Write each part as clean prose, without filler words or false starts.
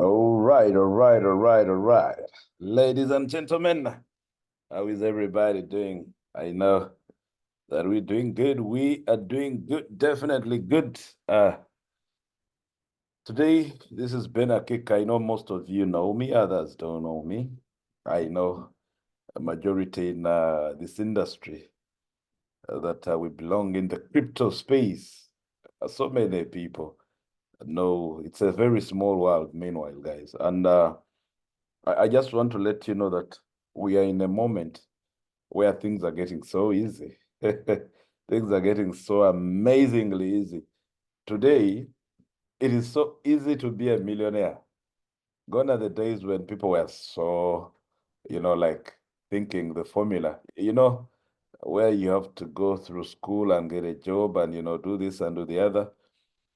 All right, all right, all right, all right. Ladies and gentlemen, how is everybody doing? I know that we're doing good. We are doing good, definitely good. Today, this is Benny Akiiki. I know most of you know me, others don't know me. I know a majority in this industry that we belong in the crypto space. So many people know it's a very small world, meanwhile, guys. And I just want to let you know that we are in a moment where things are getting so easy. Things are getting so amazingly easy. Today, it is so easy to be a millionaire. Gone are the days when people were so, like thinking the formula, where you have to go through school and get a job and, do this and do the other.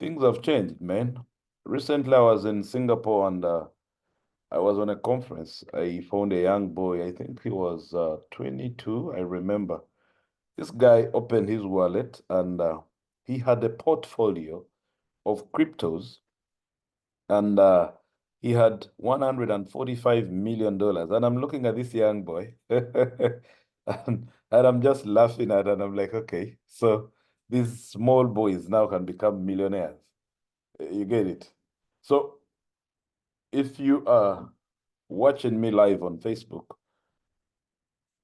Things have changed, man. Recently, I was in Singapore and I was on a conference. I found a young boy. I think he was 22. I remember. This guy opened his wallet and he had a portfolio of cryptos and he had $145 million. And I'm looking at this young boy and I'm just laughing at it. And I'm like, okay, so these small boys now can become millionaires. You get it? So if you are watching me live on Facebook,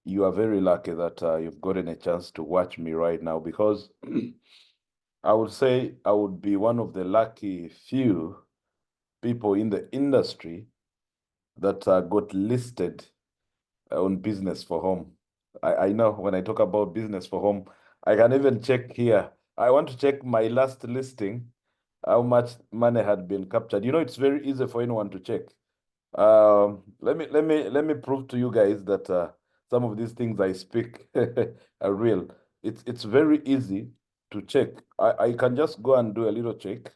you are very lucky that you've gotten a chance to watch me right now because I would say I would be one of the lucky few people in the industry that got listed on business for home. I know when I talk about business for home, I can even check here. I want to check my last listing, how much money had been captured. It's very easy for anyone to check. Let me prove to you guys that some of these things I speak are real. It's very easy to check. I can just go and do a little check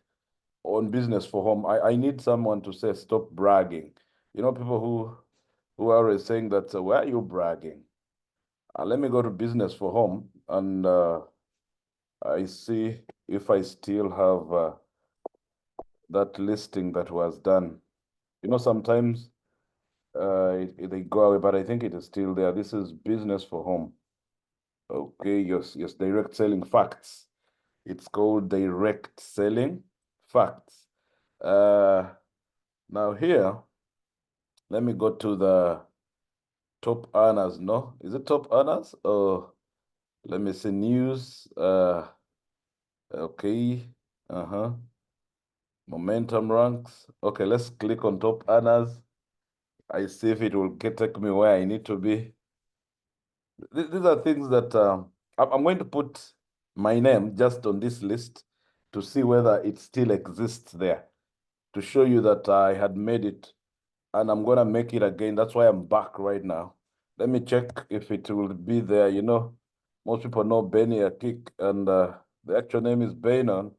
on business for home. I need someone to say stop bragging. People who are always saying that why are you bragging? Let me go to business for home and I see if I still have that listing that was done. Sometimes they go away, but I think it is still there. This is business for home. Okay, yes, direct selling facts. It's called direct selling facts. Now here, let me go to the top earners. No, is it top earners? Oh, let me see news. Okay, momentum ranks. Okay, let's click on top earners. I see if it will take me where I need to be. These are things that I'm going to put my name just on this list to see whether it still exists there, to show you that I had made it and I'm going to make it again. That's why I'm back right now. Let me check if it will be there. Most people know Benny Akiiki and the actual name is Bainon.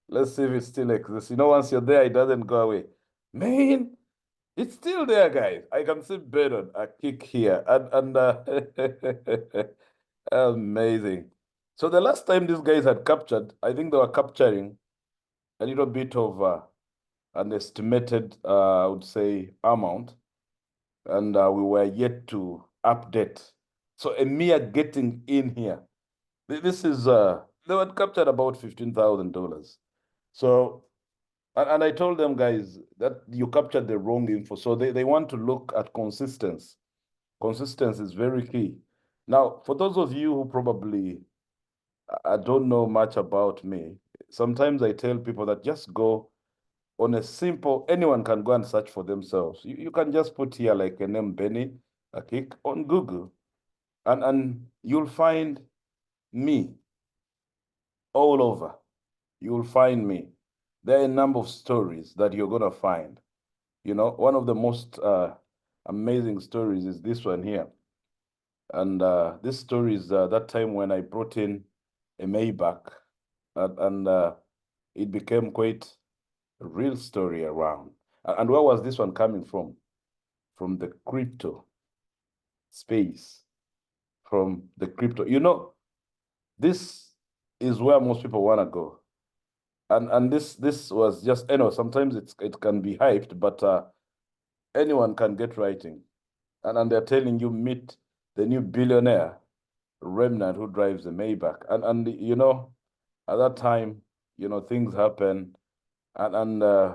Let's see if it still exists. Once you're there, it doesn't go away. Man, it's still there, guys. I can see Bainon Akiiki here. And amazing. So the last time these guys had captured, I think they were capturing a little bit of an estimated, I would say, amount, and we were yet to update. So a mere getting in here, this is, they had captured about $15,000. So, and I told them, guys, that you captured the wrong info. So they want to look at consistency. Consistency is very key. Now, for those of you who probably I don't know much about me, sometimes I tell people that just go on a simple, anyone can go and search for themselves. You can just put here like a name, Benny Akiiki, on Google, and you'll find me all over. You'll find me. there are a number of stories that you're going to find. You know, one of the most amazing stories is this one here. And this story is that time when I brought in a Maybach, and it became quite a real story around. And where was this one coming from? From the crypto space, from the crypto. You know, this is where most people want to go. And this was just, you know, sometimes it can be hyped, but anyone can get writing. And they're telling you meet the new billionaire remnant who drives a Maybach. And you know, at that time, you know, things happen, and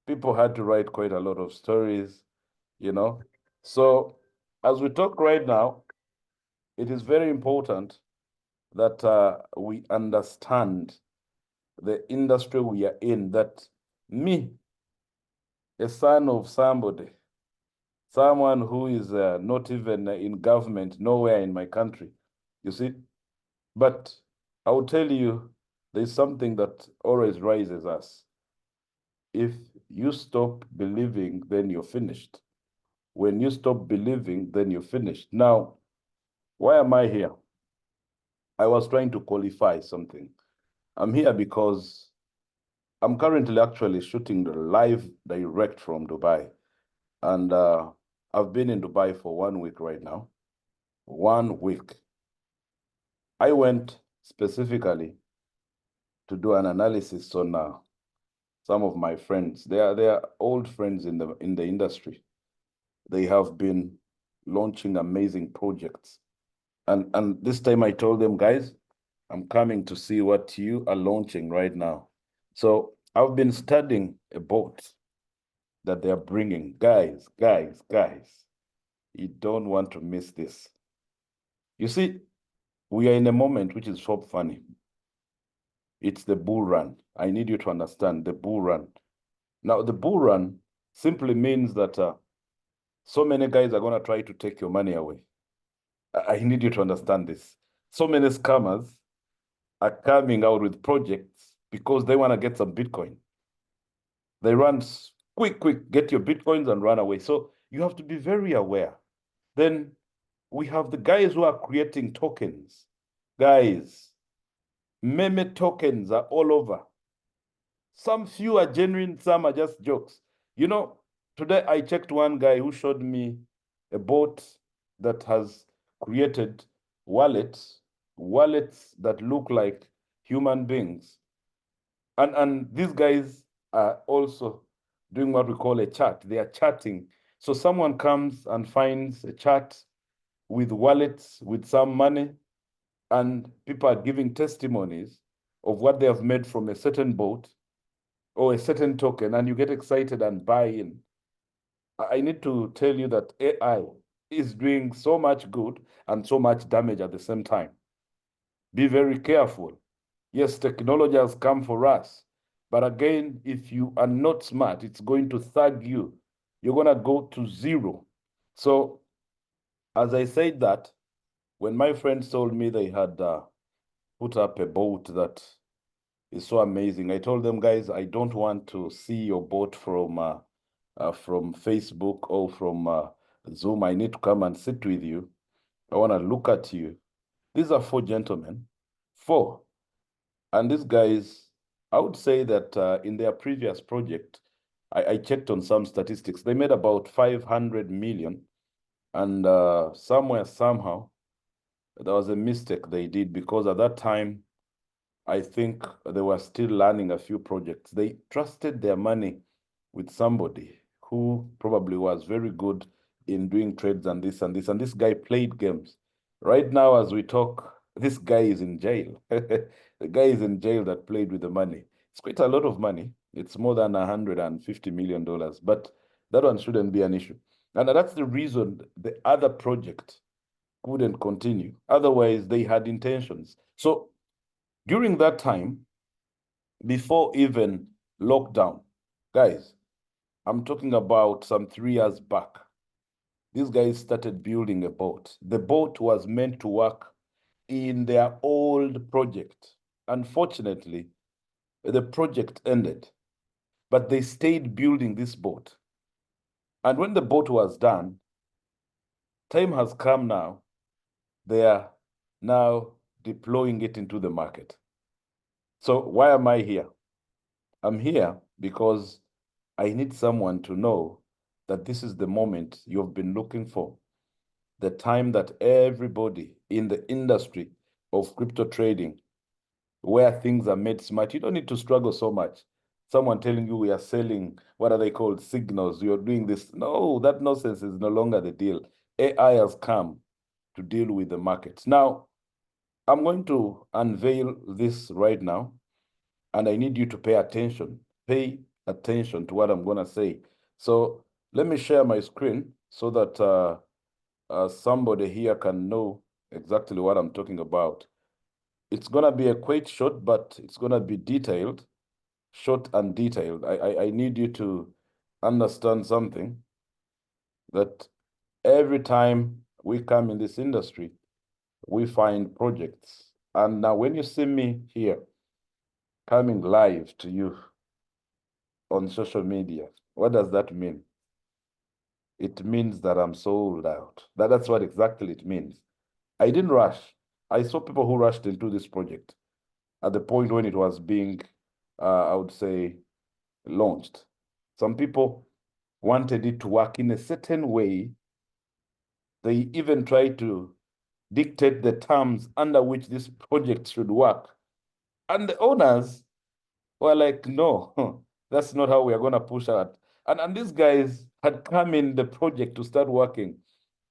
people had to write quite a lot of stories, you know. So as we talk right now, it is very important that we understand the industry we are in, that me, a son of somebody, someone who is not even in government, nowhere in my country, you see. But I will tell you, there's something that always rises us. If you stop believing, then you're finished. When you stop believing, then you're finished. Now, why am I here? I was trying to qualify something. I'm here because I'm currently actually shooting the live direct from Dubai. And I've been in Dubai for 1 week right now. 1 week. I went specifically to do an analysis on some of my friends. They are old friends in the industry. They have been launching amazing projects. And this time I told them, guys, I'm coming to see what you are launching right now. So I've been studying a boat that they're bringing. Guys, you don't want to miss this. You see, we are in a moment which is so funny. It's the bull run. I need you to understand the bull run. Now, the bull run simply means that so many guys are going to try to take your money away. I need you to understand this. So many scammers are coming out with projects because they want to get some Bitcoin. They run quick, get your Bitcoins and run away. So you have to be very aware. Then we have the guys who are creating tokens. Guys, meme tokens are all over. Some few are genuine, some are just jokes. You know, today I checked one guy who showed me a bot that has created wallets that look like human beings. And these guys are also doing what we call a chat. They are chatting. So someone comes and finds a chat with wallets, with some money, and people are giving testimonies of what they have made from a certain boat or a certain token, and you get excited and buy in. I need to tell you that AI is doing so much good and so much damage at the same time. Be very careful. Yes, technology has come for us, but again, if you are not smart, it's going to thug you. You're going to go to zero. So, as I said that, when my friends told me they had put up a boat that is so amazing, I told them, guys, I don't want to see your boat from Facebook or from Zoom. I need to come and sit with you. I want to look at you. These are four gentlemen, four. And these guys, I would say that in their previous project, I checked on some statistics. They made about 500 million. And somewhere, somehow, there was a mistake they did because at that time, I think they were still learning a few projects. They trusted their money with somebody who probably was very good in doing trades and this and this. And this guy played games. Right now, as we talk, this guy is in jail. The guy is in jail that played with the money. It's quite a lot of money. It's more than $150 million, but that one shouldn't be an issue. And that's the reason the other project couldn't continue. Otherwise, they had intentions. So during that time, before even lockdown, guys, I'm talking about some 3 years back, these guys started building a boat. The boat was meant to work in their old project. Unfortunately, the project ended, but they stayed building this boat. And when the boat was done, time has come now, they are now deploying it into the market. So why am I here? I'm here because I need someone to know that this is the moment you've been looking for, the time that everybody in the industry of crypto trading, where things are made smart, you don't need to struggle so much. Someone telling you we are selling, what are they called, signals, you're doing this. No, that nonsense is no longer the deal. AI has come to deal with the markets. Now, I'm going to unveil this right now, and I need you to pay attention. Pay attention to what I'm going to say. So let me share my screen so that somebody here can know exactly what I'm talking about. It's going to be a quite short, but it's going to be detailed, short and detailed. I need you to understand something, that every time we come in this industry, we find projects. And now when you see me here coming live to you on social media, what does that mean? It means that I'm sold out. That's what exactly it means. I didn't rush. I saw people who rushed into this project at the point when it was being, I would say, launched. Some people wanted it to work in a certain way. They even tried to dictate the terms under which this project should work. And the owners were like, no, that's not how we are going to push out. And these guys had come in the project to start working.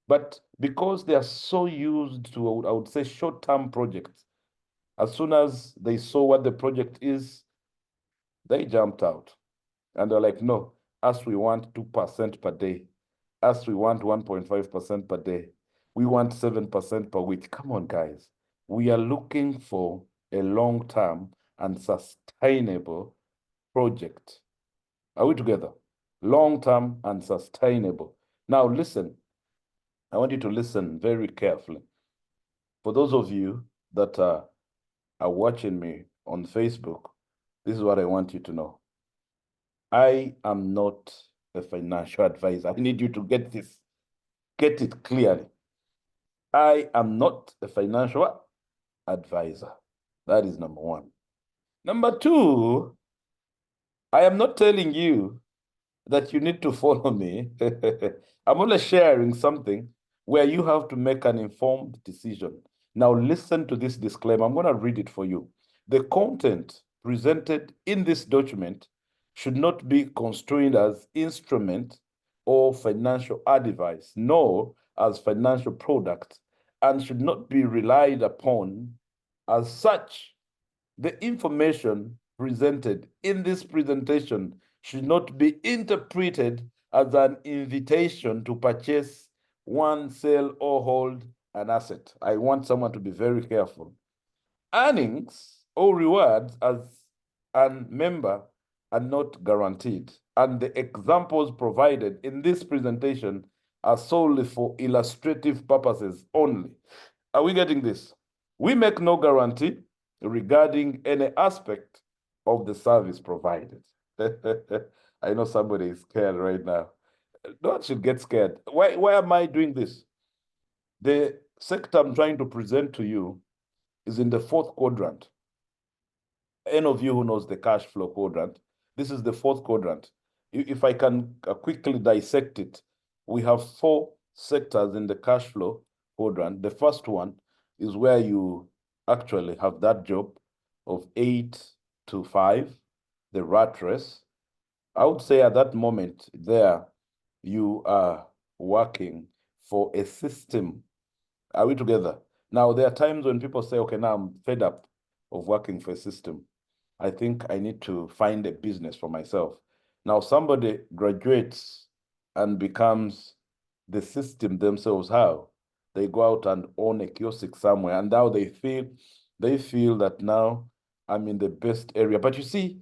But because they are so used to, I would say, short-term projects, as soon as they saw what the project is, they jumped out. And they're like, no, us we want 2% per day. Us we want 1.5% per day. We want 7% per week. Come on, guys. We are looking for a long-term and sustainable project. Are we together? Long-term and sustainable. Now, listen. I want you to listen very carefully. For those of you that are watching me on Facebook, this is what I want you to know. I am not a financial advisor. I need you to get this. Get it clearly. I am not a financial advisor. That is number one. Number two, I am not telling you that you need to follow me. I'm only sharing something where you have to make an informed decision. Now listen to this disclaimer. I'm going to read it for you. The content presented in this document should not be construed as instrument or financial advice, nor as financial product, and should not be relied upon as such. The information presented in this presentation should not be interpreted as an invitation to purchase, one, sell, or hold an asset. I want someone to be very careful. Earnings or rewards as a member are not guaranteed, and the examples provided in this presentation are solely for illustrative purposes only. Are we getting this? We make no guarantee regarding any aspect of the service provided. I know somebody is scared right now. No one should get scared. Why am I doing this? The sector I'm trying to present to you is in the fourth quadrant. Any of you who knows the cash flow quadrant, this is the fourth quadrant. If I can quickly dissect it, we have four sectors in the cash flow quadrant. The first one is where you actually have that job of 8 to 5, the rat race. I would say at that moment there, you are working for a system. Are we together? Now, there are times when people say, okay, now I'm fed up of working for a system. I think I need to find a business for myself. Now, somebody graduates and becomes the system themselves. How? They go out and own a kiosk somewhere, and now they feel that now I'm in the best area. But you see,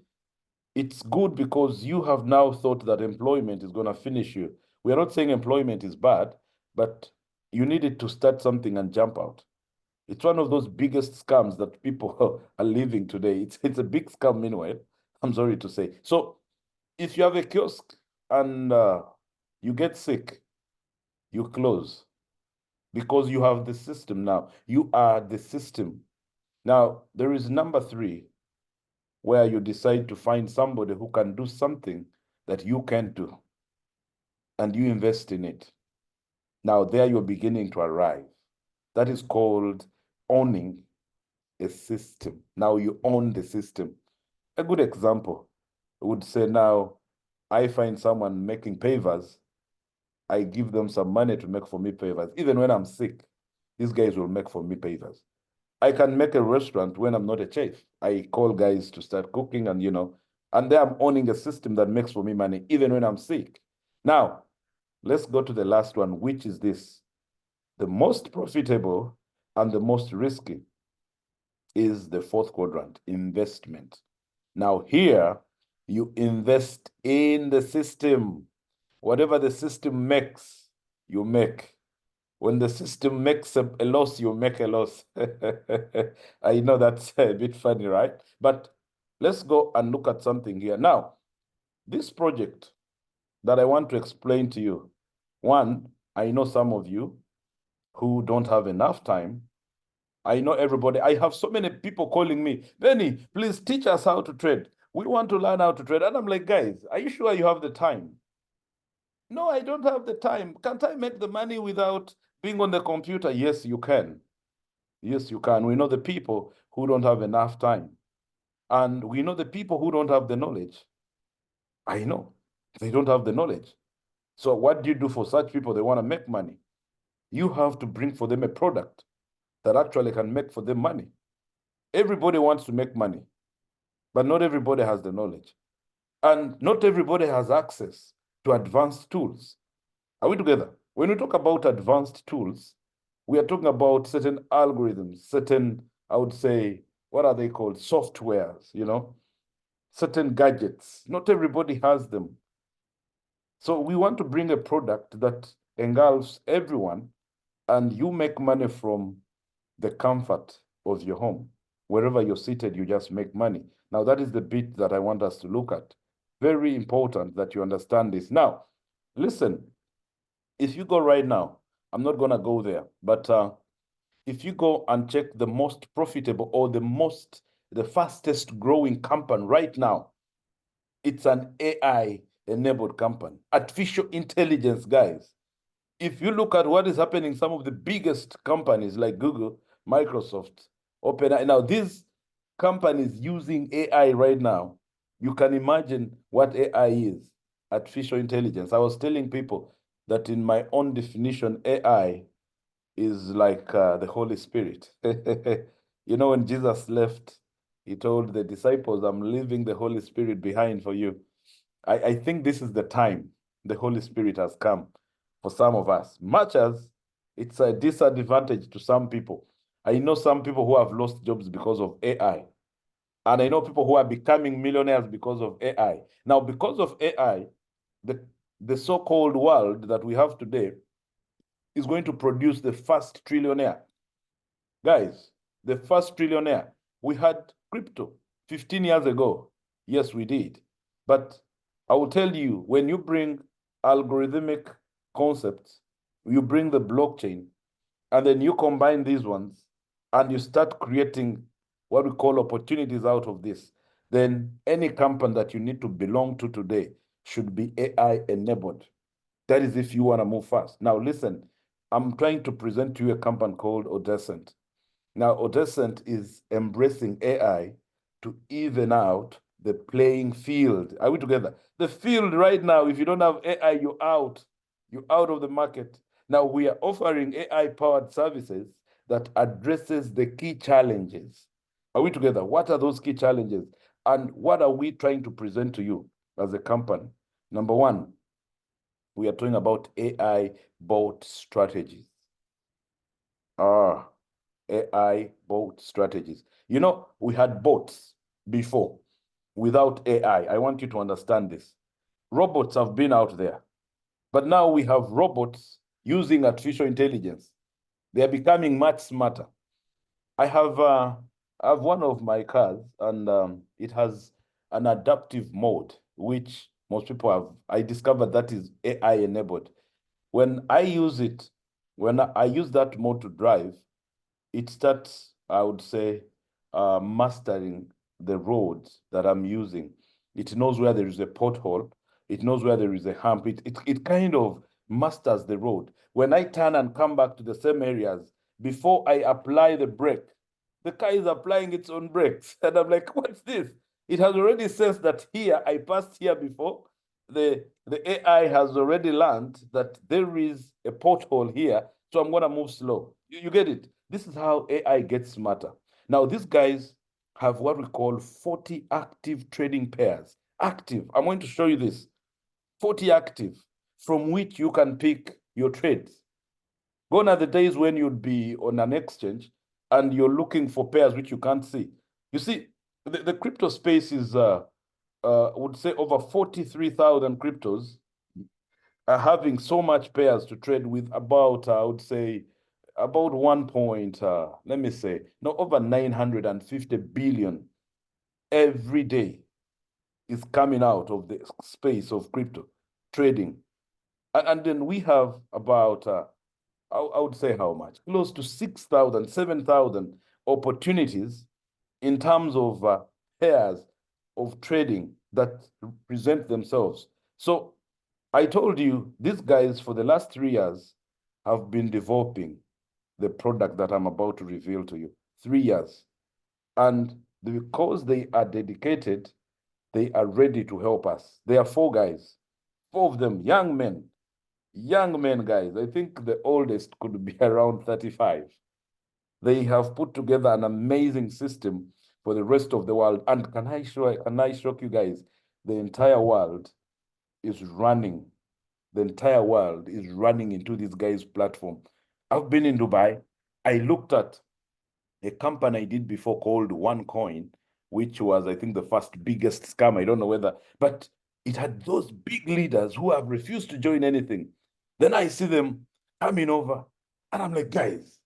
it's good because you have now thought that employment is going to finish you. We are not saying employment is bad, but you needed to start something and jump out. It's one of those biggest scams that people are living today. It's a big scam, meanwhile, I'm sorry to say. So if you have a kiosk and you get sick, you close because you have the system now. You are the system. Now, there is number 3, where you decide to find somebody who can do something that you can't do, and you invest in it. Now, there you're beginning to arrive. That is called owning a system. Now you own the system. A good example would say, now I find someone making pavers, I give them some money to make for me pavers. Even when I'm sick, these guys will make for me pavers. I can make a restaurant when I'm not a chef. I call guys to start cooking, and and then I'm owning a system that makes for me money even when I'm sick. Now, let's go to the last one, which is this. The most profitable and the most risky is the 4th quadrant, investment. Now here, you invest in the system. Whatever the system makes, you make. When the system makes a loss, you make a loss. I know that's a bit funny, right? But let's go and look at something here. Now, this project that I want to explain to you, one, I know some of you who don't have enough time. I know everybody. I have so many people calling me, Benny, please teach us how to trade. We want to learn how to trade. And I'm like, guys, are you sure you have the time? No, I don't have the time. Can't I make the money without being on the computer? Yes, you can. Yes, you can. We know the people who don't have enough time. And we know the people who don't have the knowledge. I know they don't have the knowledge. So what do you do for such people? They want to make money. You have to bring for them a product that actually can make for them money. Everybody wants to make money, but not everybody has the knowledge. And not everybody has access to advanced tools. Are we together? When we talk about advanced tools, we are talking about certain algorithms, certain, I would say, what are they called? Softwares, certain gadgets. Not everybody has them. So we want to bring a product that engulfs everyone, and you make money from the comfort of your home. Wherever you're seated, you just make money. Now, that is the bit that I want us to look at. Very important that you understand this. Now, listen, if you go right now, I'm not going to go there, but if you go and check the most profitable or the fastest growing company right now, it's an AI-enabled company. Artificial intelligence, guys. If you look at what is happening, some of the biggest companies like Google, Microsoft, OpenAI, now these companies using AI right now, you can imagine what AI is, artificial intelligence. I was telling people that in my own definition, AI is like the Holy Spirit. When Jesus left, he told the disciples, I'm leaving the Holy Spirit behind for you. I think this is the time the Holy Spirit has come for some of us, much as it's a disadvantage to some people. I know some people who have lost jobs because of AI. And I know people who are becoming millionaires because of AI. Now, because of AI, the so-called world that we have today is going to produce the first trillionaire. Guys, the first trillionaire. We had crypto 15 years ago. Yes, we did. But I will tell you, when you bring algorithmic concepts, you bring the blockchain, and then you combine these ones, and you start creating what we call opportunities out of this, then any company that you need to belong to today should be AI enabled. That is if you want to move fast. Now, listen, I'm trying to present to you a company called Odecent. Now, Odecent is embracing AI to even out the playing field. Are we together? The field right now, if you don't have AI, you're out. You're out of the market. Now, we are offering AI-powered services that addresses the key challenges. Are we together? What are those key challenges? And what are we trying to present to you as a company? Number one, we are talking about AI bot strategies. AI bot strategies. We had bots before without AI. I want you to understand this. Robots have been out there, but now we have robots using artificial intelligence. They are becoming much smarter. I have one of my cars, and it has an adaptive mode, which most people have. I discovered that is AI enabled. When I use it, when I use that mode to drive, it starts, I would say, mastering the roads that I'm using. It knows where there is a pothole. It knows where there is a hump. It kind of masters the road. When I turn and come back to the same areas, before I apply the brake, the car is applying its own brakes. And I'm like, what's this? It has already sensed that here, I passed here before. The AI has already learned that there is a pothole here, so I'm going to move slow. You get it? This is how AI gets smarter. Now, these guys have what we call 40 active trading pairs. Active. I'm going to show you this. 40 active, from which you can pick your trades. Gone are the days when you'd be on an exchange and you're looking for pairs which you can't see. You see, the crypto space is, would say, over 43,000 cryptos are having so much pairs to trade with about, I would say, about 1 point, let me say, no, over 950 billion every day is coming out of the space of crypto trading. And then we have about, I would say how much? Close to 6,000, 7,000 opportunities in terms of pairs of trading that present themselves. So I told you, these guys for the last 3 years have been developing the product that I'm about to reveal to you. 3 years. And because they are dedicated, they are ready to help us. There are 4 guys, 4 of them, young men, guys. I think the oldest could be around 35. They have put together an amazing system for the rest of the world. And can I shock you guys? The entire world is running. The entire world is running into this guy's platform. I've been in Dubai. I looked at a company I did before called OneCoin, which was, I think, the first biggest scam. I don't know whether, but it had those big leaders who have refused to join anything. Then I see them coming over, and I'm like, guys,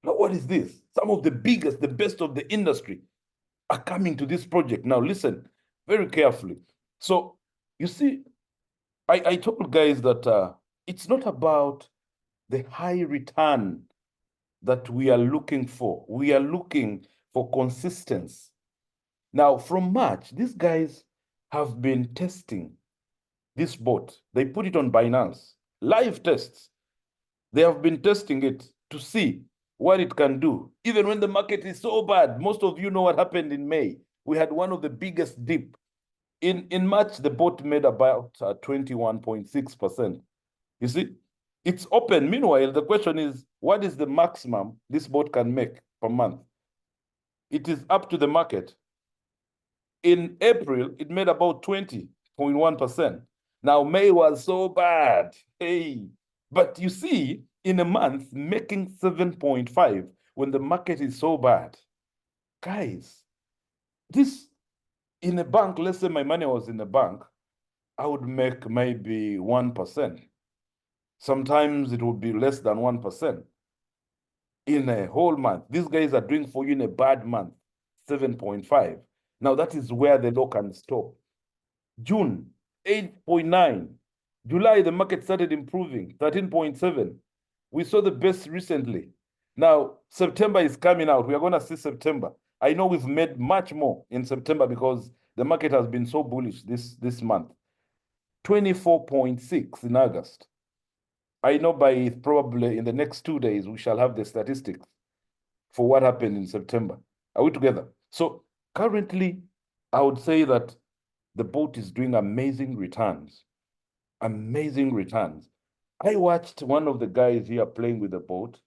what is this? Some of the biggest, the best of the industry are coming to this project. Now, listen very carefully. So, you see, I told guys that it's not about the high return that we are looking for. We are looking for consistency. Now, from March, these guys have been testing this bot. They put it on Binance, live tests. They have been testing it to see what it can do. Even when the market is so bad, most of you know what happened in May. We had one of the biggest dip. In March, the bot made about 21.6%. You see, it's open. Meanwhile, the question is, what is the maximum this bot can make per month? It is up to the market. In April, it made about 20.1%. Now, May was so bad. Hey, but you see, in a month, making 7.5 when the market is so bad. Guys, this in a bank, let's say my money was in a bank, I would make maybe 1%. Sometimes it would be less than 1% in a whole month. These guys are doing for you in a bad month, 7.5. Now that is where the law can stop. June, 8.9. July, the market started improving, 13.7. We saw the best recently. Now, September is coming out. We are going to see September. I know we've made much more in September because the market has been so bullish this month. 24.6 in August. I know by probably in the next 2 days, we shall have the statistics for what happened in September. Are we together? So currently, I would say that the boat is doing amazing returns. Amazing returns. I watched one of the guys here playing with the boat,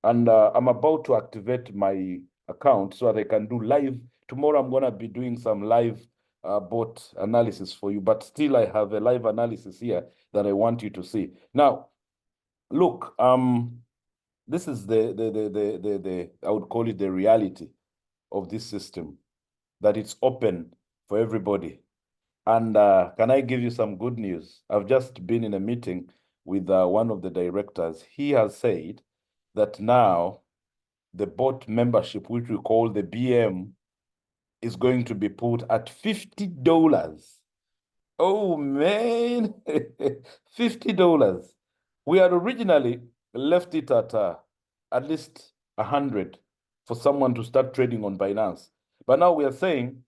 and I'm about to activate my account so that I can do live. Tomorrow, I'm going to be doing some live bot analysis for you, but still I have a live analysis here that I want you to see. Now, look, this is the I would call it the reality of this system, that it's open for everybody. And can I give you some good news? I've just been in a meeting with one of the directors. He has said that now the bot membership, which we call the BM, is going to be put at $50. Oh man, $50. We had originally left it at least 100 for someone to start trading on Binance. But now we are saying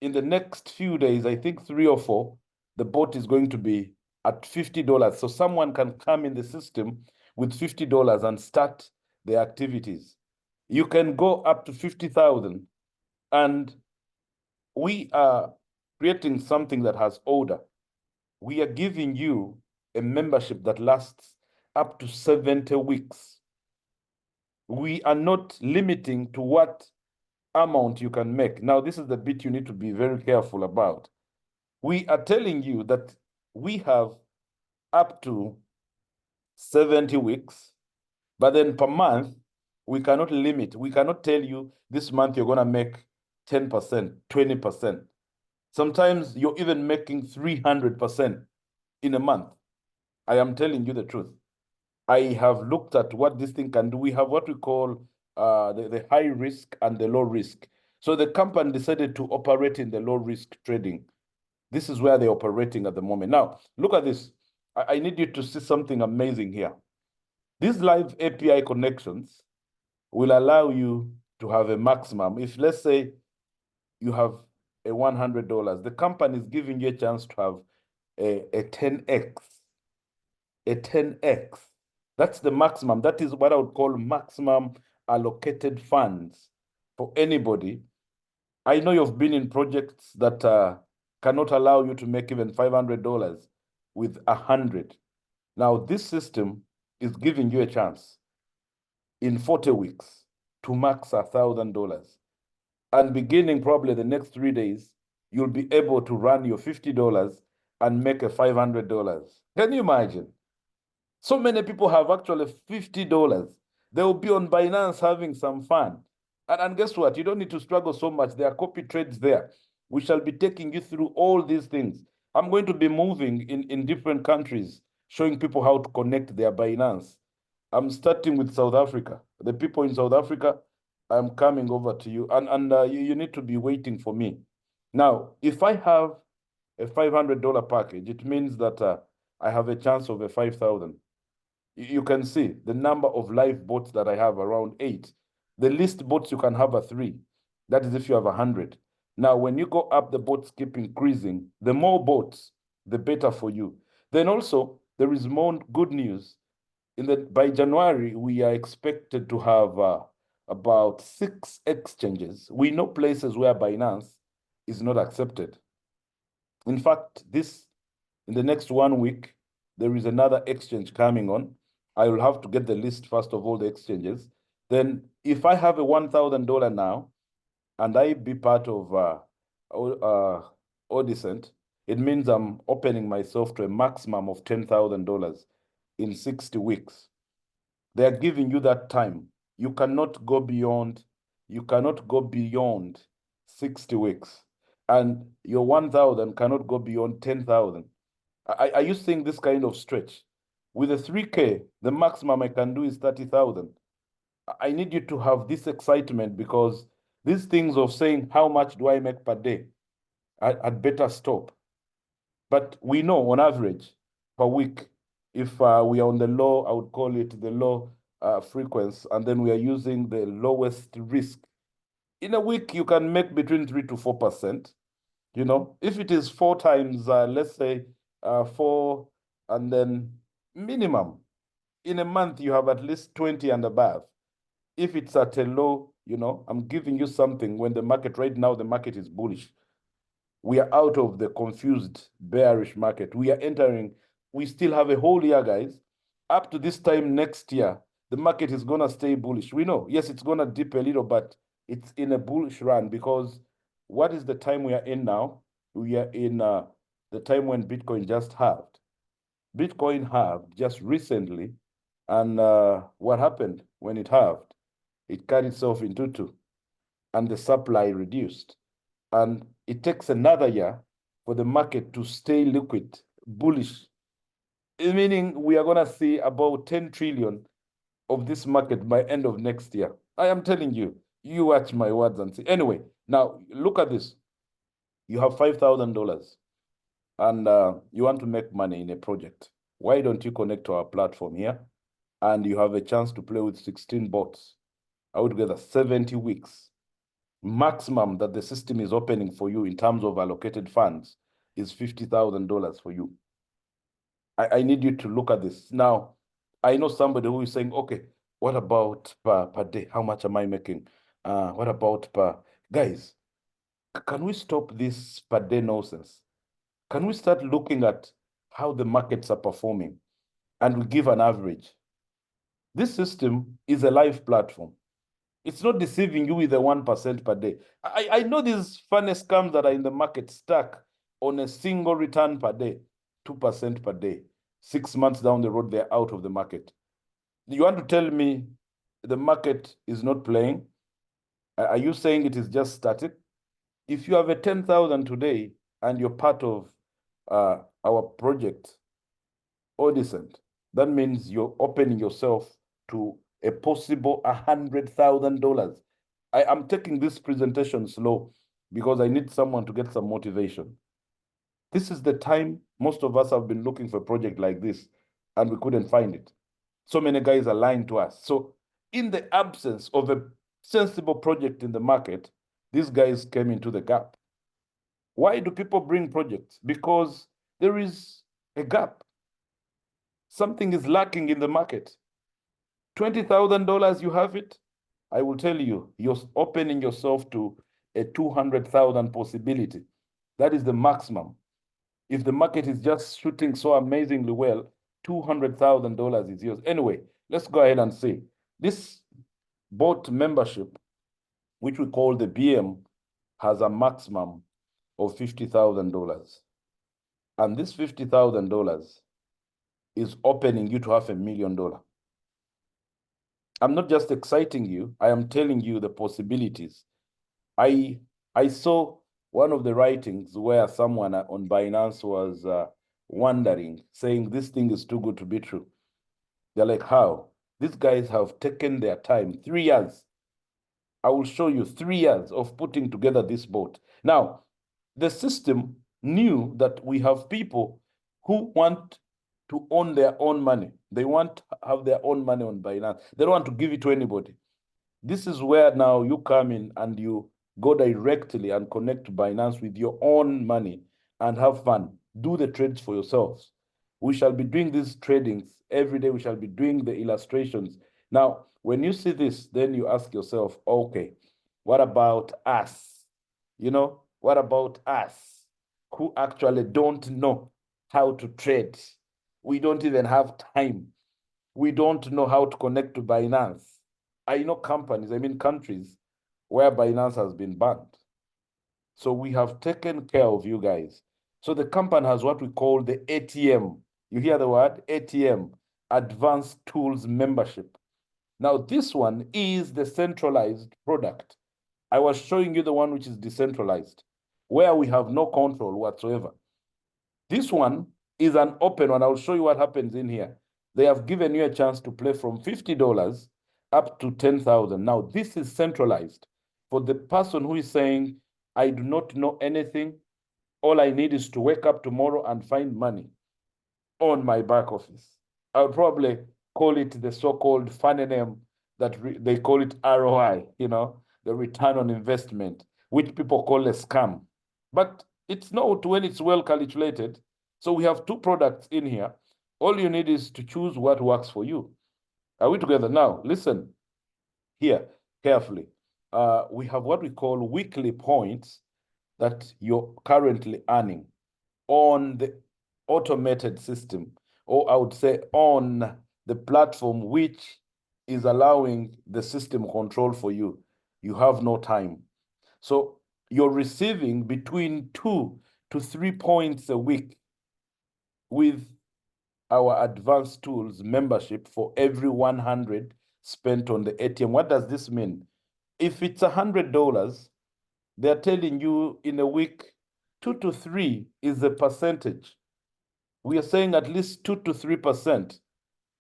in the next few days, I think 3 or 4, the bot is going to be at $50. So someone can come in the system with $50 and start their activities. You can go up to 50,000, and we are creating something that has order. We are giving you a membership that lasts up to 70 weeks. We are not limiting to what amount you can make. Now, this is the bit you need to be very careful about. We are telling you that we have up to 70 weeks, but then per month, we cannot limit. We cannot tell you this month you're going to make 10%, 20%. Sometimes you're even making 300% in a month. I am telling you the truth. I have looked at what this thing can do. We have what we call the high risk and the low risk. So the company decided to operate in the low risk trading. This is where they're operating at the moment. Now, look at this. I need you to see something amazing here. These live API connections will allow you to have a maximum. If, let's say, you have a $100, the company is giving you a chance to have a 10x. A 10x. That's the maximum. That is what I would call maximum allocated funds for anybody. I know you've been in projects that cannot allow you to make even $500 with 100. Now, this system is giving you a chance in 40 weeks to max $1,000. And beginning probably the next 3 days, you'll be able to run your $50 and make a $500. Can you imagine? So many people have actually $50. They will be on Binance having some fun. And guess what? You don't need to struggle so much. There are copy trades there. We shall be taking you through all these things. I'm going to be moving in different countries, showing people how to connect their Binance. I'm starting with South Africa. The people in South Africa, I'm coming over to you. And you need to be waiting for me. Now, if I have a $500 package, it means that I have a chance of a 5,000. You can see the number of live bots that I have, around 8. The least bots you can have are 3. That is if you have 100. Now, when you go up, the bots keep increasing. The more bots, the better for you. Then also, there is more good news. By January, we are expected to have about 6 exchanges. We know places where Binance is not accepted. In fact, in the next 1 week, there is another exchange coming on. I will have to get the list first of all, the exchanges. Then if I have a $1,000 now, and I be part of Odecent, it means I'm opening myself to a maximum of $10,000 in 60 weeks. They are giving you that time. You cannot go beyond 60 weeks. And your 1,000 cannot go beyond 10,000. Are you seeing this kind of stretch? With a 3K, the maximum I can do is 30,000. I need you to have this excitement, because these things of saying, how much do I make per day? I'd better stop. But we know on average per week, if we are on the low, I would call it the low frequency, and then we are using the lowest risk. In a week, you can make between 3 to 4%. You know, if it is 4 times, let's say 4, and then minimum, in a month, you have at least 20 and above. If it's at a low, I'm giving you something when the market, right now, the market is bullish. We are out of the confused bearish market. We still have a whole year, guys. Up to this time next year, the market is going to stay bullish. We know, yes, it's going to dip a little, but it's in a bullish run, because what is the time we are in now? We are in the time when Bitcoin just halved. Bitcoin halved just recently. And what happened when it halved? It carried itself into 2, and the supply reduced. And it takes another year for the market to stay liquid, bullish, meaning we are going to see about 10 trillion of this market by end of next year. I am telling you, you watch my words and see. Anyway, now look at this. You have $5,000 and you want to make money in a project. Why don't you connect to our platform here? And you have a chance to play with 16 bots. Altogether 70 weeks. Maximum that the system is opening for you in terms of allocated funds is $50,000 for you. I need you to look at this. Now, I know somebody who is saying, okay, what about per day? How much am I making? What about per... Guys, can we stop this per day nonsense? Can we start looking at how the markets are performing and we give an average? This system is a live platform. It's not deceiving you with the 1% per day. I know these funny scams that are in the market stuck on a single return per day, 2% per day. 6 months down the road, they're out of the market. You want to tell me the market is not playing? Are you saying it is just static? If you have a 10,000 today and you're part of our project, Odecent, that means you're opening yourself to a possible $100,000. I am taking this presentation slow because I need someone to get some motivation. This is the time most of us have been looking for a project like this and we couldn't find it. So many guys are lying to us. So in the absence of a sensible project in the market, these guys came into the gap. Why do people bring projects? Because there is a gap. Something is lacking in the market. $20,000, you have it. I will tell you, you're opening yourself to a 200,000 possibility. That is the maximum. If the market is just shooting so amazingly well, $200,000 is yours. Anyway, let's go ahead and see. This bot membership, which we call the BM, has a maximum of $50,000. And this $50,000 is opening you to $500,000. I'm not just exciting you, I am telling you the possibilities. I saw one of the writings where someone on Binance was wondering, saying this thing is too good to be true. They're like, how? These guys have taken their time, 3 years. I will show you 3 years of putting together this bot. Now, the system knew that we have people who want to own their own money. They want to have their own money on Binance. They don't want to give it to anybody. This is where now you come in and you go directly and connect to Binance with your own money and have fun. Do the trades for yourselves. We shall be doing these tradings every day. We shall be doing the illustrations. Now, when you see this, then you ask yourself, okay, what about us? You know, what about us who actually don't know how to trade? We don't even have time. We don't know how to connect to Binance. I know companies, I mean countries, where Binance has been banned. So we have taken care of you guys. So the company has what we call the ATM. You hear the word ATM, Advanced Tools Membership. Now this one is the centralized product. I was showing you the one which is decentralized, where we have no control whatsoever. This one is an open one. I'll show you what happens in here. They have given you a chance to play from $50 up to 10,000. Now, this is centralized. For the person who is saying, I do not know anything, all I need is to wake up tomorrow and find money on my back office. I'll probably call it the so-called funny name that they call it ROI, you know, the return on investment, which people call a scam. But it's not when it's well calculated. So we have two products in here. All you need is to choose what works for you. Are we together now? Listen here carefully. We have what we call weekly points that you're currently earning on the automated system, or I would say on the platform which is allowing the system control for you. You have no time. So you're receiving between 2 to 3 points a week with our advanced tools membership for every 100 spent on the ATM. What does this mean? If it's $100, they're telling you in a week, 2 to 3 is the percentage. We are saying at least 2 to 3%.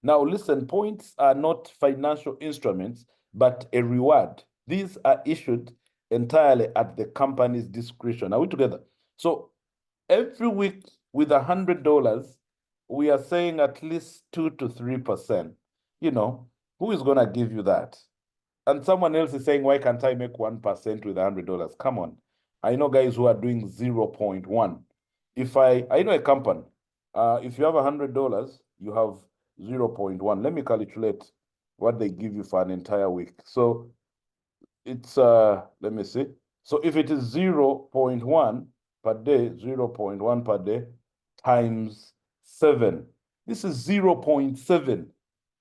Now, listen, points are not financial instruments. but a reward. These are issued entirely at the company's discretion. Are we together? So every week with $100, we are saying at least 2 to 3%. You know, who is going to give you that? And someone else is saying, why can't I make 1% with $100? Come on. I know guys who are doing 0.1. If I know a company, if you have $100, you have 0.1. Let me calculate what they give you for an entire week. So it's, let me see. So if it is 0.1 per day, 0.1 per day times 7, this is 0.7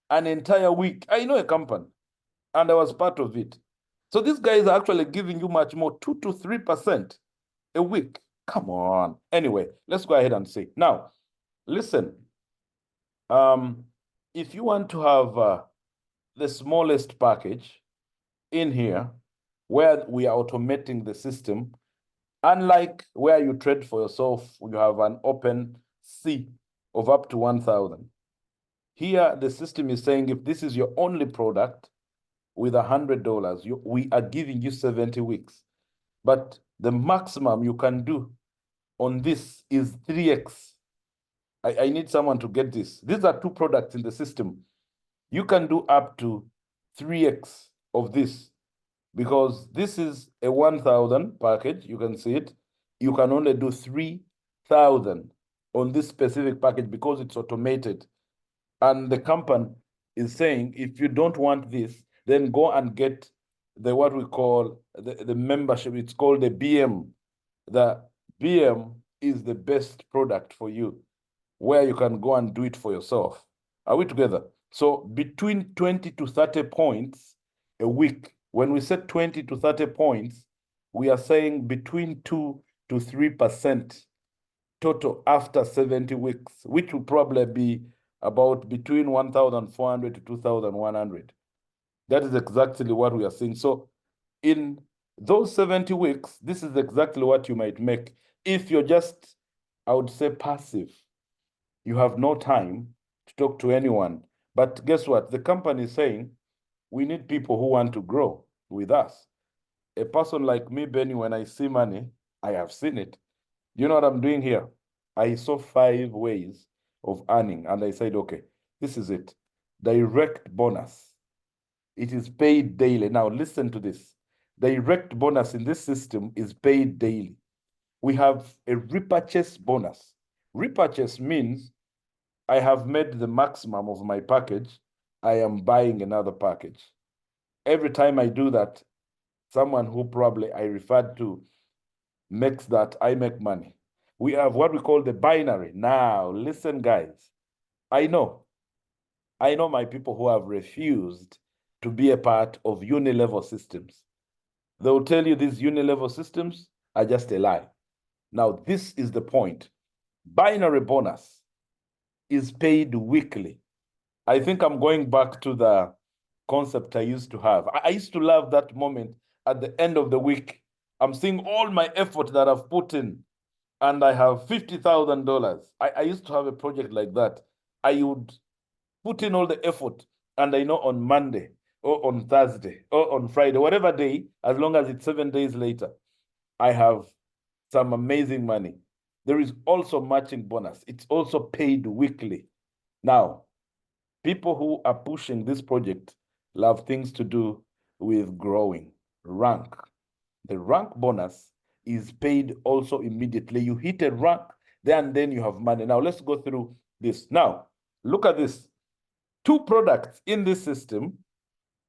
an entire week. I know a company and I was part of it. So these guys are actually giving you much more, 2 to 3% a week. Come on. Anyway, let's go ahead and see. Now, listen, if you want to have the smallest package in here, where we are automating the system, unlike where you trade for yourself, you have an open C of up to 1,000. Here, the system is saying if this is your only product with $100, we are giving you 70 weeks. But the maximum you can do on this is 3x. I need someone to get this. These are two products in the system. You can do up to 3x of this because this is a 1,000 package. You can see it. You can only do 3,000 on this specific package because it's automated. And the company is saying, if you don't want this, then go and get the what we call the membership. It's called the BM. The BM is the best product for you, where you can go and do it for yourself. Are we together? So between 20 to 30 points a week, when we set 20 to 30 points, we are saying between 2 to 3% total after 70 weeks, which will probably be about between 1,400 to 2,100. That is exactly what we are seeing. So in those 70 weeks, this is exactly what you might make. If you're just, I would say, passive, you have no time to talk to anyone. But guess what? The company is saying, we need people who want to grow with us. A person like me, Benny, when I see money, I have seen it. You know what I'm doing here? I saw 5 ways of earning, and I said, okay, this is it. Direct bonus. It is paid daily. Now, listen to this. Direct bonus in this system is paid daily. We have a repurchase bonus. Repurchase means I have made the maximum of my package. I am buying another package. Every time I do that, someone who probably I referred to makes that, I make money. We have what we call the binary. Now, listen, guys. I know my people who have refused to be a part of uni-level systems. They'll tell you these uni-level systems are just a lie. Now, this is the point. Binary bonus is paid weekly. I think I'm going back to the concept I used to have. I used to love that moment at the end of the week. I'm seeing all my effort that I've put in, and I have $50,000. I used to have a project like that. I would put in all the effort, and I know on Monday or on Thursday or on Friday, whatever day, as long as it's 7 days later, I have some amazing money. There is also matching bonus. It's also paid weekly. Now, people who are pushing this project love things to do with growing rank. The rank bonus is paid also immediately. You hit a rank, then you have money. Now, let's go through this. Now, look at this. 2 products in this system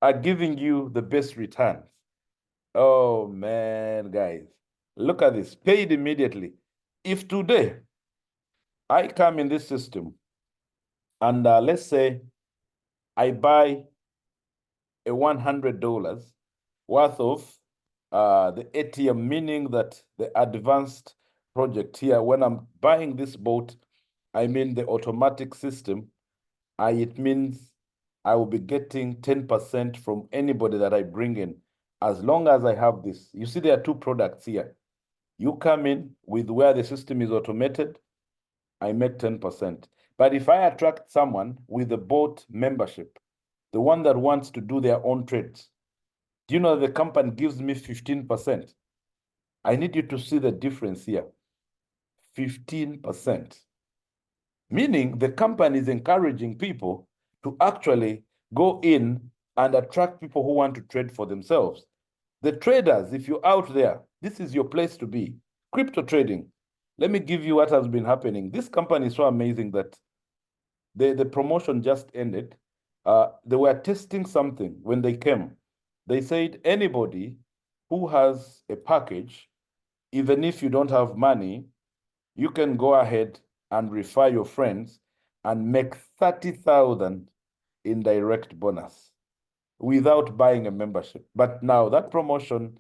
are giving you the best returns. Oh, man, guys. Look at this. Paid immediately. If today I come in this system and let's say I buy a $100 worth of the ATM, meaning that the advanced project here, when I'm buying this boat, I mean the automatic system, it means I will be getting 10% from anybody that I bring in, as long as I have this. You see, there are 2 products here. You come in with where the system is automated, I make 10%. But if I attract someone with a boat membership, the one that wants to do their own trades. Do you know the company gives me 15%? I need you to see the difference here. 15%. Meaning the company is encouraging people to actually go in and attract people who want to trade for themselves. The traders, if you're out there, this is your place to be. Crypto trading. Let me give you what has been happening. This company is so amazing that the promotion just ended. They were testing something when they came. They said anybody who has a package, even if you don't have money, you can go ahead and refer your friends and make 30,000 in direct bonus without buying a membership. But now that promotion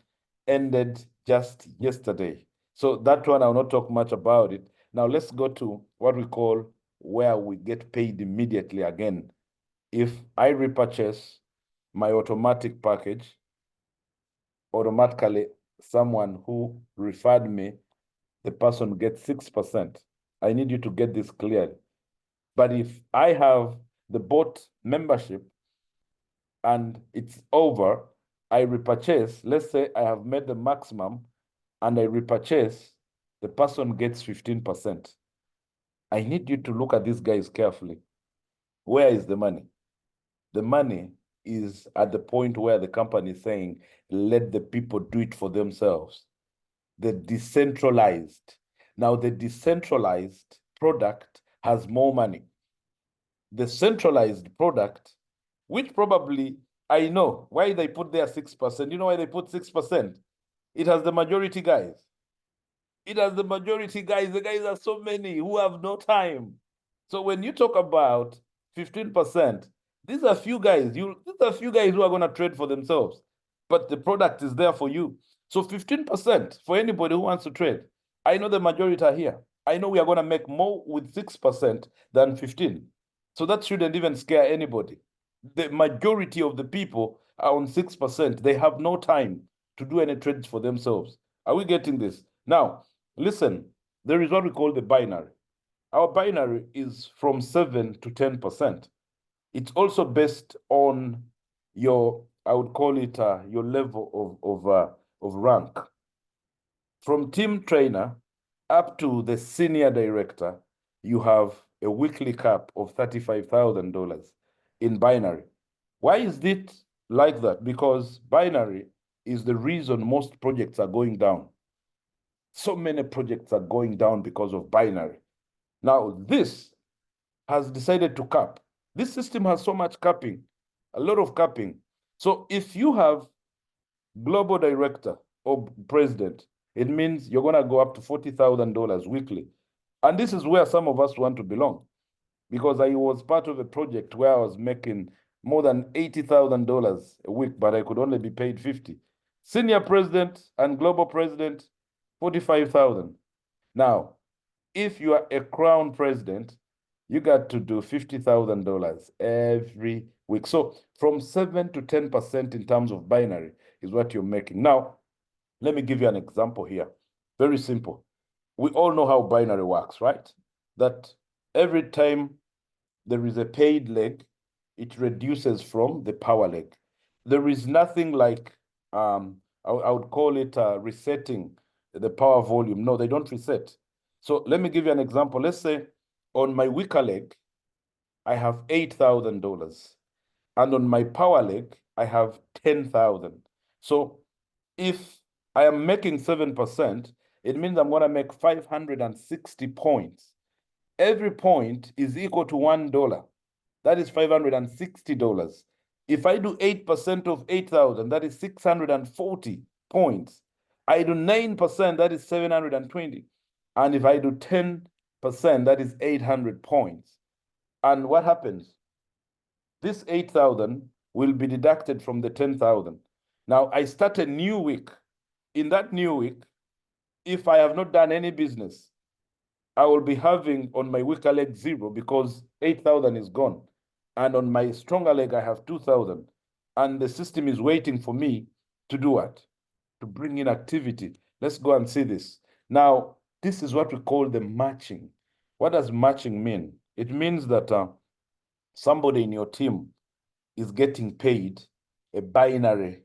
ended just yesterday. So that one, I'll not talk much about it. Now let's go to what we call where we get paid immediately again. If I repurchase my automatic package, automatically someone who referred me, the person gets 6%. I need you to get this clear. But if I have the bot membership and it's over, I repurchase, let's say I have made the maximum and I repurchase, the person gets 15%. I need you to look at these guys carefully. Where is the money? The money is at the point where the company is saying, let the people do it for themselves. The decentralized. Now, the decentralized product has more money. The centralized product, which probably I know why they put there 6%. You know why they put 6%? It has the majority guys. It has the majority guys. The guys are so many who have no time. So when you talk about 15%, these are few guys. These are few guys who are going to trade for themselves, but the product is there for you. So 15% for anybody who wants to trade. I know the majority are here. I know we are going to make more with 6% than 15. So that shouldn't even scare anybody. The majority of the people are on 6%. They have no time to do any trades for themselves. Are we getting this? Now, listen, there is what we call the binary. Our binary is from 7 to 10%. It's also based on your, I would call it your level of rank. From team trainer up to the senior director, you have a weekly cap of $35,000 in binary. Why is it like that? Because binary is the reason most projects are going down. So many projects are going down because of binary. Now, this has decided to cap. This system has so much capping, a lot of capping. So if you have global director or president, it means you're going to go up to $40,000 weekly. And this is where some of us want to belong, because I was part of a project where I was making more than $80,000 a week, but I could only be paid 50. Senior president and global president, 45,000. Now, if you are a crown president, you got to do $50,000 every week. So from 7 to 10% in terms of binary is what you're making. Now, let me give you an example here. Very simple. We all know how binary works, right? That every time there is a paid leg, it reduces from the power leg. There is nothing like, I would call it resetting the power volume. No, they don't reset. So let me give you an example. Let's say on my weaker leg, I have $8,000. And on my power leg, I have 10,000. So if I am making 7%, it means I'm going to make 560 points. Every point is equal to $1. That is $560. If I do 8% of 8,000, that is 640 points. I do 9%, that is 720. And if I do 10%, that is 800 points. And what happens? This 8,000 will be deducted from the 10,000. Now, I start a new week. In that new week, if I have not done any business, I will be having on my weaker leg 0 because 8,000 is gone. And on my stronger leg, I have 2,000. And the system is waiting for me to do what? To bring in activity. Let's go and see this. Now, this is what we call the matching. What does matching mean? It means that somebody in your team is getting paid a binary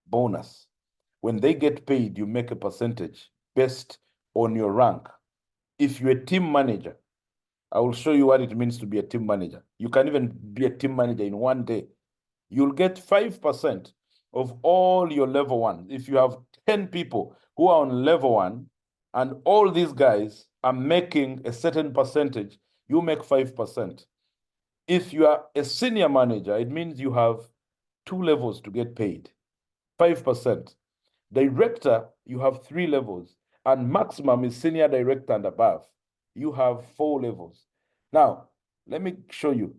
bonus. When they get paid, you make a percentage based on your rank. If you're a team manager, I will show you what it means to be a team manager. You can even be a team manager in one day. You'll get 5% of all your level one. If you have 10 people who are on level one, and all these guys are making a certain percentage, you make 5%. If you are a senior manager, it means you have 2 levels to get paid, 5%. Director, you have 3 levels, and maximum is senior director and above. You have 4 levels. Now, let me show you.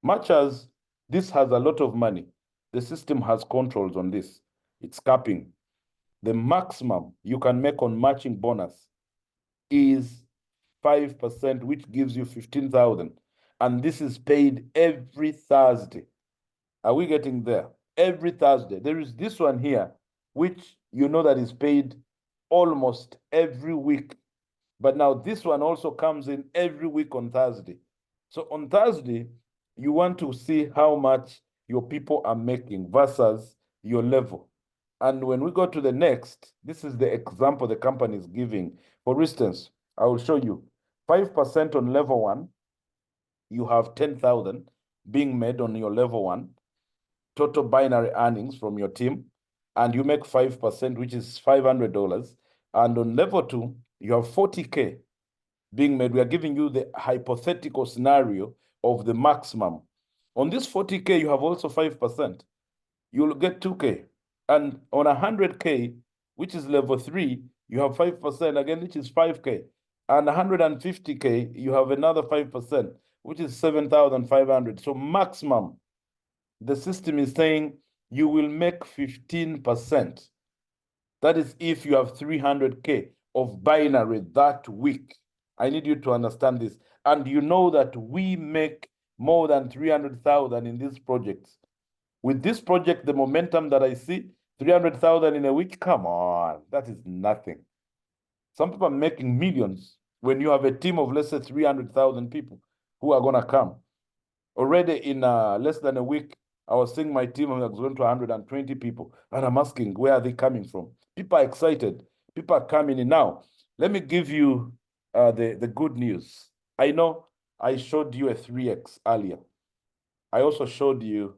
Much as this has a lot of money, the system has controls on this. It's capping. The maximum you can make on matching bonus is 5%, which gives you 15,000. And this is paid every Thursday. Are we getting there? Every Thursday. There is this one here, which you know that is paid almost every week. But now this one also comes in every week on Thursday. So on Thursday, you want to see how much your people are making versus your level. And when we go to the next, this is the example the company is giving. For instance, I will show you 5% on level one, you have 10,000 being made on your level one, total binary earnings from your team, and you make 5%, which is $500. And on level two, you have 40K being made. We are giving you the hypothetical scenario of the maximum. On this 40K, you have also 5%. You'll get 2K. And on 100K, which is level 3, you have 5% again, which is 5K. And 150K, you have another 5%, which is 7,500. So maximum, the system is saying you will make 15%. That is if you have 300K of binary that week. I need you to understand this. And you know that we make more than 300,000 in these projects. With this project, the momentum that I see, 300,000 in a week, come on, that is nothing. Some people are making millions when you have a team of, let's say, 300,000 people who are going to come. Already in less than a week, I was seeing my team has grown to 120 people, and I'm asking, where are they coming from? People are excited. People are coming in. Now, let me give you the good news. I know I showed you a 3x earlier. I also showed you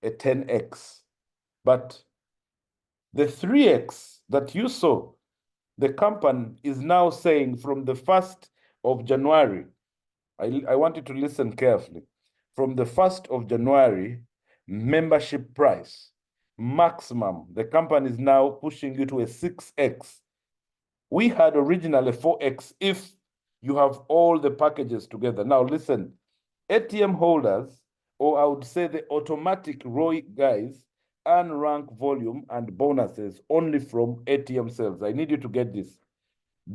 a 10x. But the 3x that you saw, the company is now saying from the 1st of January, I want you to listen carefully. From the 1st of January, membership price, maximum, the company is now pushing you to a 6x. We had originally 4x if you have all the packages together. Now listen, ATM holders, or I would say the automatic ROI guys, earn rank volume and bonuses only from ATM sales. I need you to get this.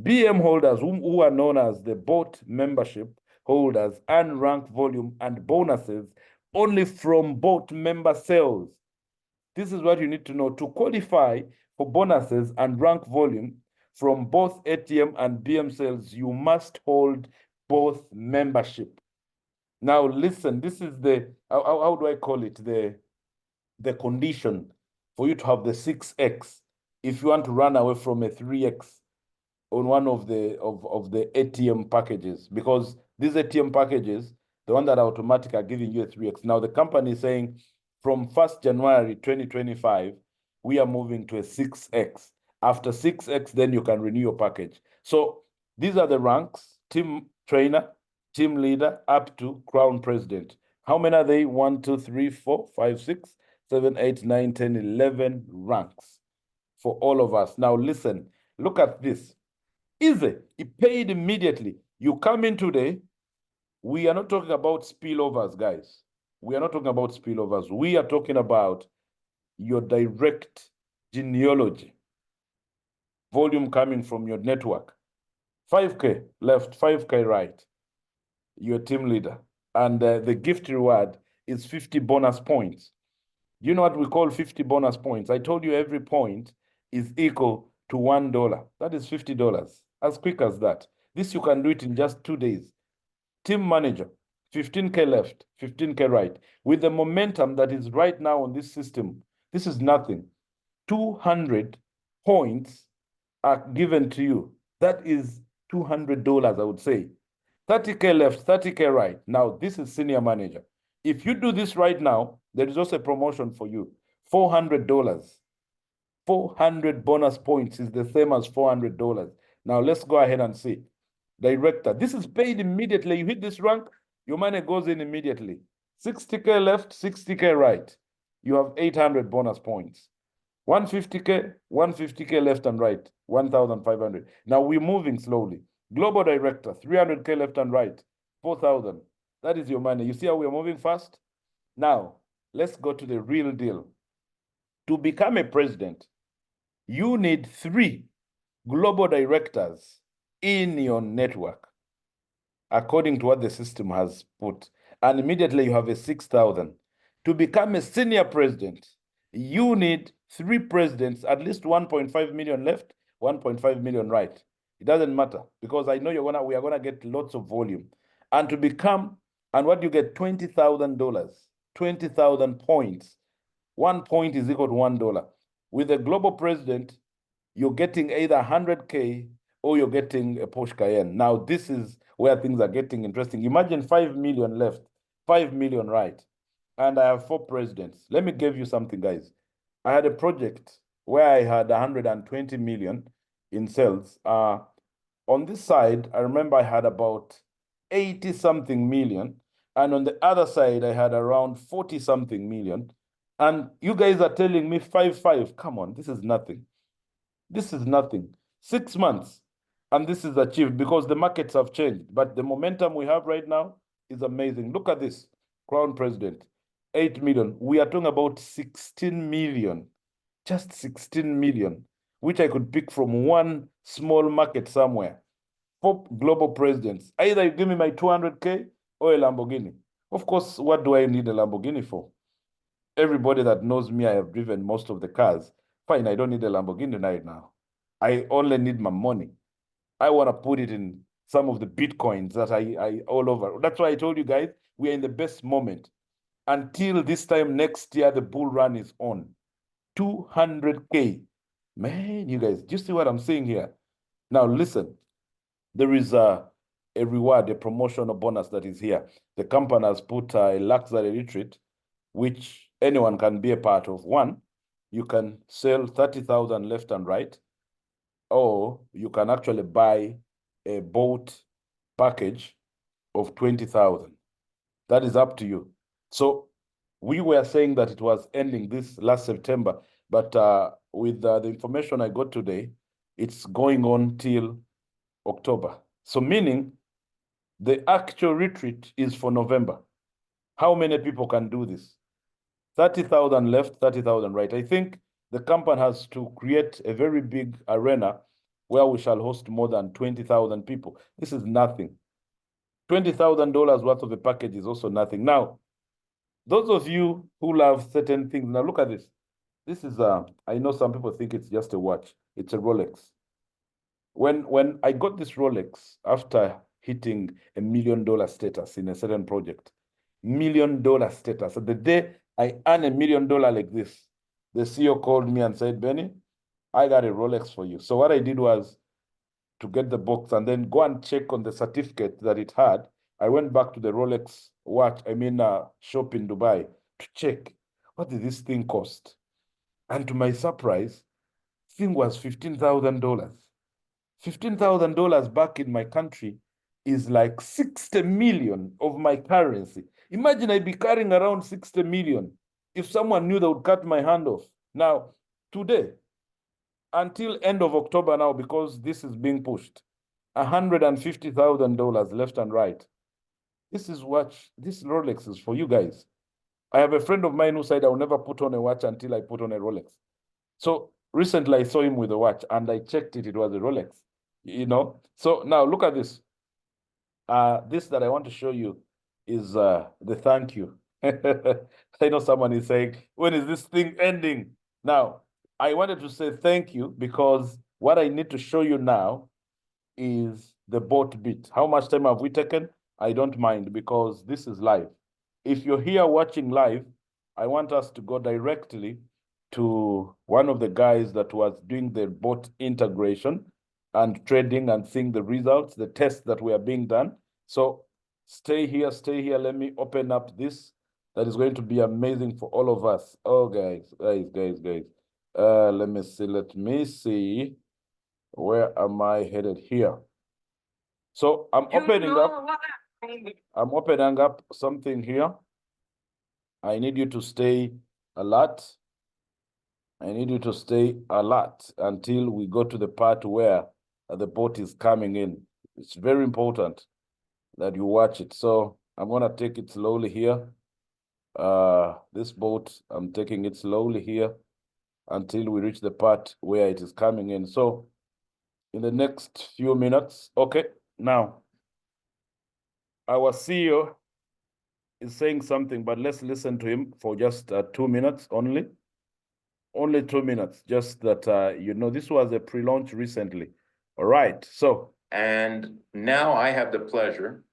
BM holders, who are known as the bot membership holders, earn rank volume and bonuses only from bot member sales. This is what you need to know. To qualify for bonuses and rank volume from both ATM and BM sales, you must hold both membership. Now listen, this is the, how do I call it? The condition for you to have the 6x if you want to run away from a 3x on one of the ATM packages, because these ATM packages, the one that are automatic, are giving you a 3x. Now the company is saying from 1st January 2025, we are moving to a 6x. After 6x, then you can renew your package. So these are the ranks: team trainer, team leader, up to crown president. How many are they? 1, 2, 3, 4, 5, 6, 7, 8, 9, 10, 11 ranks for all of us. Now listen, look at this. Easy. It paid immediately. You come in today. We are not talking about spillovers, guys. We are not talking about spillovers. We are talking about your direct genealogy. Volume coming from your network. 5K left, 5K right. Your team leader. And the gift reward is 50 bonus points. You know what we call 50 bonus points? I told you every point is equal to $1. That is $50. As quick as that. This you can do it in just 2 days. Team manager, 15K left, 15K right. With the momentum that is right now on this system, this is nothing. 200 points are given to you. That is $200, I would say. 30K left, 30K right. Now, this is senior manager. If you do this right now, there is also a promotion for you. $400. 400 bonus points is the same as $400. Now, let's go ahead and see. Director, this is paid immediately. You hit this rank, your money goes in immediately. 60K left, 60K right. You have 800 bonus points. 150K, 150K left and right, 1,500. Now we're moving slowly. Global director, 300K left and right, 4,000. That is your money. You see how we're moving fast? Now, let's go to the real deal. To become a president, you need 3 global directors in your network, according to what the system has put. And immediately you have a 6,000. To become a senior president, you need 3 presidents, at least 1.5 million left, 1.5 million right. It doesn't matter, because I know we are gonna get lots of volume. And to become, and what you get, $20,000, 20,000 points. 1 point is equal to $1. With a global president, you're getting either 100K or you're getting a Porsche Cayenne. Now, this is where things are getting interesting. Imagine 5 million left, 5 million right, and I have 4 presidents. Let me give you something, guys. I had a project where I had 120 million in sales. On this side, I remember I had about 80 something million. And on the other side, I had around 40 something million. And you guys are telling me 5. Come on, this is nothing. This is nothing. 6 months, and this is achieved because the markets have changed. But the momentum we have right now is amazing. Look at this, Crown President, 8 million. We are talking about 16 million, just 16 million, which I could pick from one small market somewhere. 4 global presidents. Either you give me my 200K or a Lamborghini. Of course, what do I need a Lamborghini for? Everybody that knows me, I have driven most of the cars. Fine, I don't need a Lamborghini right now. I only need my money. I want to put it in some of the Bitcoins that I all over. That's why I told you guys, we are in the best moment. Until this time next year, the bull run is on. 200K. Man, you guys, do you see what I'm saying here? Now, listen, there is a reward, a promotion or bonus that is here. The company has put a luxury retreat, which anyone can be a part of. One, you can sell 30,000 left and right, or you can actually buy a boat package of 20,000. That is up to you. So we were saying that it was ending this last September, but with the information I got today, it's going on till October. So meaning the actual retreat is for November. How many people can do this? 30,000 left, 30,000 right. I think the company has to create a very big arena where we shall host more than 20,000 people. This is nothing. $20,000 worth of a package is also nothing. Now, those of you who love certain things, now look at this. This is, I know some people think it's just a watch. It's a Rolex. When I got this Rolex after hitting $1 million status in a certain project, $1 million status. So the day I earn $1 million like this, the CEO called me and said, Benny, I got a Rolex for you. So what I did was to get the box and then go and check on the certificate that it had. I went back to the Rolex shop in Dubai to check, what did this thing cost? And to my surprise, thing was $15,000. $15,000 back in my country is like 60 million of my currency. Imagine I'd be carrying around 60 million. If someone knew, they would cut my hand off. Now, today, until end of October now, because this is being pushed, $150,000 left and right. This Rolex is for you guys. I have a friend of mine who said, I'll never put on a watch until I put on a Rolex. So recently I saw him with a watch and I checked it, it was a Rolex, you know? So now look at this. This that I want to show you is the thank you. I know someone is saying, when is this thing ending? Now, I wanted to say thank you because what I need to show you now is the boat bit. How much time have we taken? I don't mind because this is live. If you're here watching live, I want us to go directly to one of the guys that was doing the bot integration and trading and seeing the results, the tests that were being done. So stay here, stay here. Let me open up this. That is going to be amazing for all of us. Oh, guys. Let me see. Where am I headed here? So I'm opening up something here. I need you to stay alert. I need you to stay alert until we go to the part where the boat is coming in. It's very important that you watch it. So I'm going to take it slowly here. This boat, I'm taking it slowly here until we reach the part where it is coming in. So in the next few minutes, okay, now our CEO is saying something, but let's listen to him for just 2 minutes only. Only 2 minutes, just that, this was a pre-launch recently. All right, so. And now I have the pleasure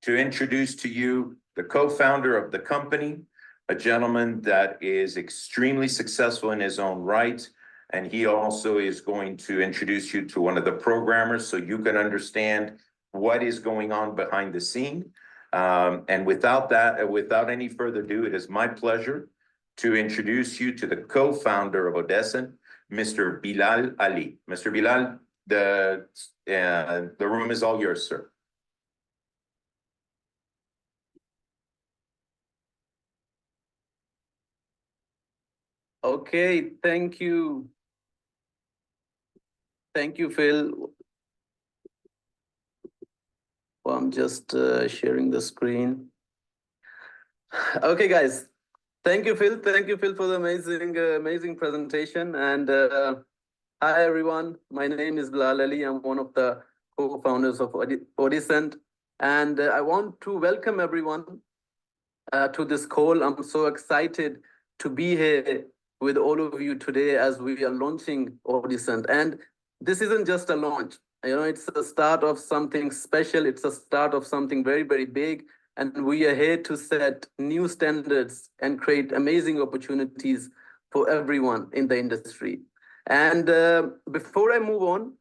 to introduce to you the co-founder of the company, a gentleman that is extremely successful in his own right. And he also is going to introduce you to one of the programmers so you can understand what is going on behind the scene. And without any further ado, it is my pleasure to introduce you to the co-founder of Odecent, Mr. Bilal Ali. Mr. Bilal, the room is all yours, sir. Okay, thank you. Thank you, Phil. Well, I'm just sharing the screen. Okay, guys. Thank you, Phil. Thank you, Phil, for the amazing presentation. And hi, everyone. My name is Bilal Ali. I'm one of the co-founders of Odecent. And I want to welcome everyone to this call. I'm so excited to be here with all of you today as we are launching Odecent. And this isn't just a launch. It's the start of something special. It's the start of something very, very big. And we are here to set new standards and create amazing opportunities for everyone in the industry. And before I move on,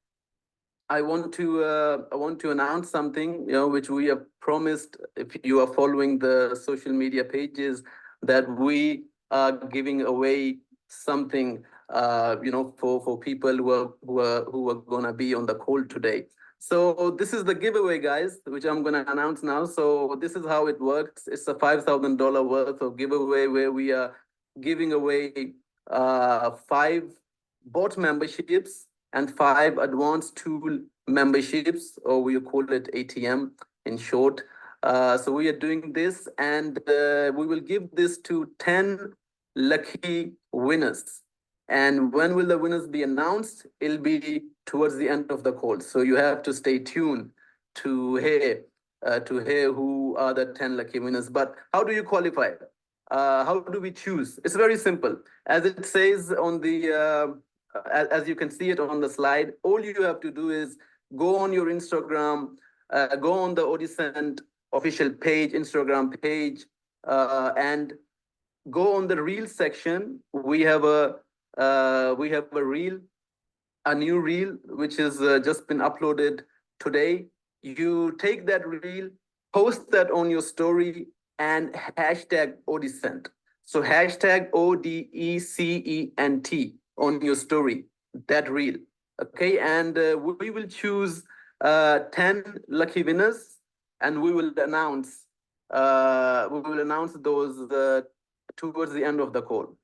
I want to announce something, which we have promised. If you are following the social media pages, that we are giving away something, for people who are gonna be on the call today. So this is the giveaway, guys, which I'm gonna announce now. So this is how it works. It's a $5,000 worth of giveaway where we are giving away 5 bot memberships and 5 advanced tool memberships, or we call it ATM in short. So we are doing this, and we will give this to 10 lucky winners. And when will the winners be announced? It'll be towards the end of the call. So you have to stay tuned to hear who are the 10 lucky winners. But how do you qualify? How do we choose? It's very simple. As it says on the as you can see it on the slide, all you have to do is go on your Instagram, go on the Odecent official page, Instagram page, and go on the reel section. We have a reel, a new reel, which has just been uploaded today. You take that reel, post that on your story, and hashtag Odecent. So hashtag ODECENT on your story, that reel. Okay, and we will choose 10 lucky winners, and we will announce those towards the end of the call.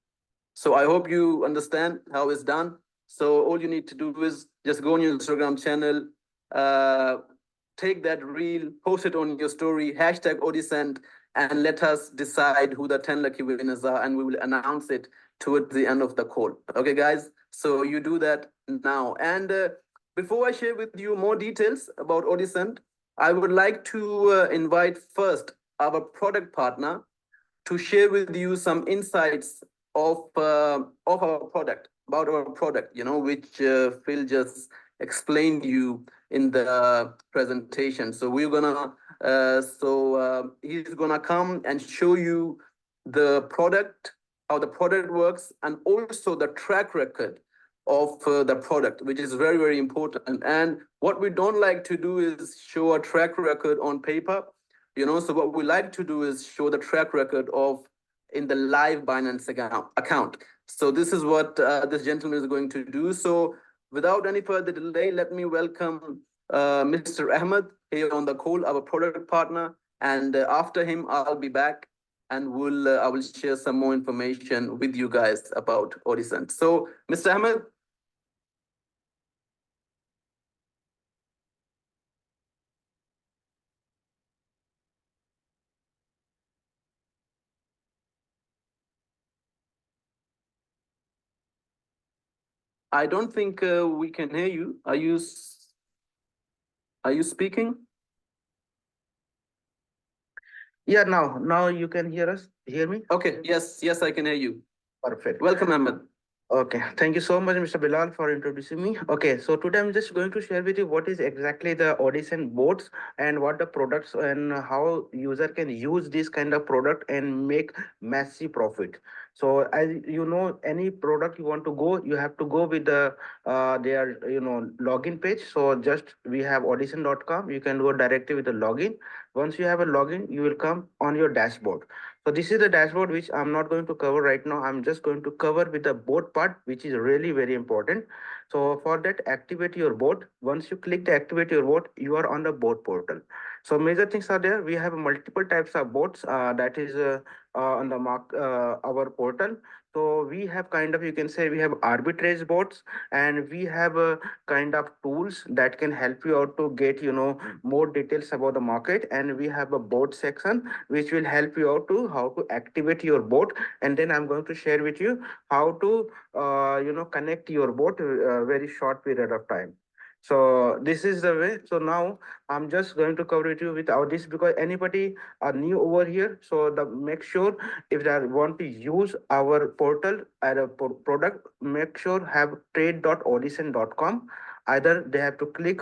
So I hope you understand how it's done. So all you need to do is just go on your Instagram channel, take that reel, post it on your story, hashtag Odecent, and let us decide who the 10 lucky winners are, and we will announce it towards the end of the call. Okay, guys? So you do that now. And before I share with you more details about Odecent, I would like to invite first our product partner to share with you some insights of our product, about our product, which Phil just explain you in the presentation. So we're gonna, he's gonna come and show you the product, how the product works, and also the track record of the product, which is very, very important. And what we don't like to do is show a track record on paper, so what we like to do is show the track record of in the live Binance account. So this is what this gentleman is going to do. So without any further delay, let me welcome Mr. Ahmed here on the call, our product partner. And after him, I'll be back and I will share some more information with you guys about Odecent. So, Mr. Ahmed. I don't think we can hear you. Are you speaking? Yeah, now you can hear me? Okay, yes, I can hear you. Perfect. Welcome, Ahmed. Okay, thank you so much, Mr. Bilal, for introducing me. Okay, so today I'm just going to share with you what is exactly the Odecent bots and what the products and how user can use this kind of product and make massive profit. So as you know, any product you want to go, you have to go with their login page. So just we have Odecent.com. You can go directly with the login. Once you have a login, you will come on your dashboard. So this is the dashboard which I'm not going to cover right now. I'm just going to cover with the bot part, which is really very important. So for that, activate your bot. Once you click the activate your bot, you are on the bot portal. So major things are there. We have multiple types of bots that is on the our portal. So we have kind of, you can say we have arbitrage bots, and we have kind of tools that can help you out to get more details about the market. And we have a bot section which will help you out to how to activate your bot. And then I'm going to share with you how to connect your bot very short period of time. So this is the way. So now I'm just going to cover it you without this, because anybody are new over here. So make sure if they want to use our portal as a product, make sure have trade.odecent.com. Either they have to click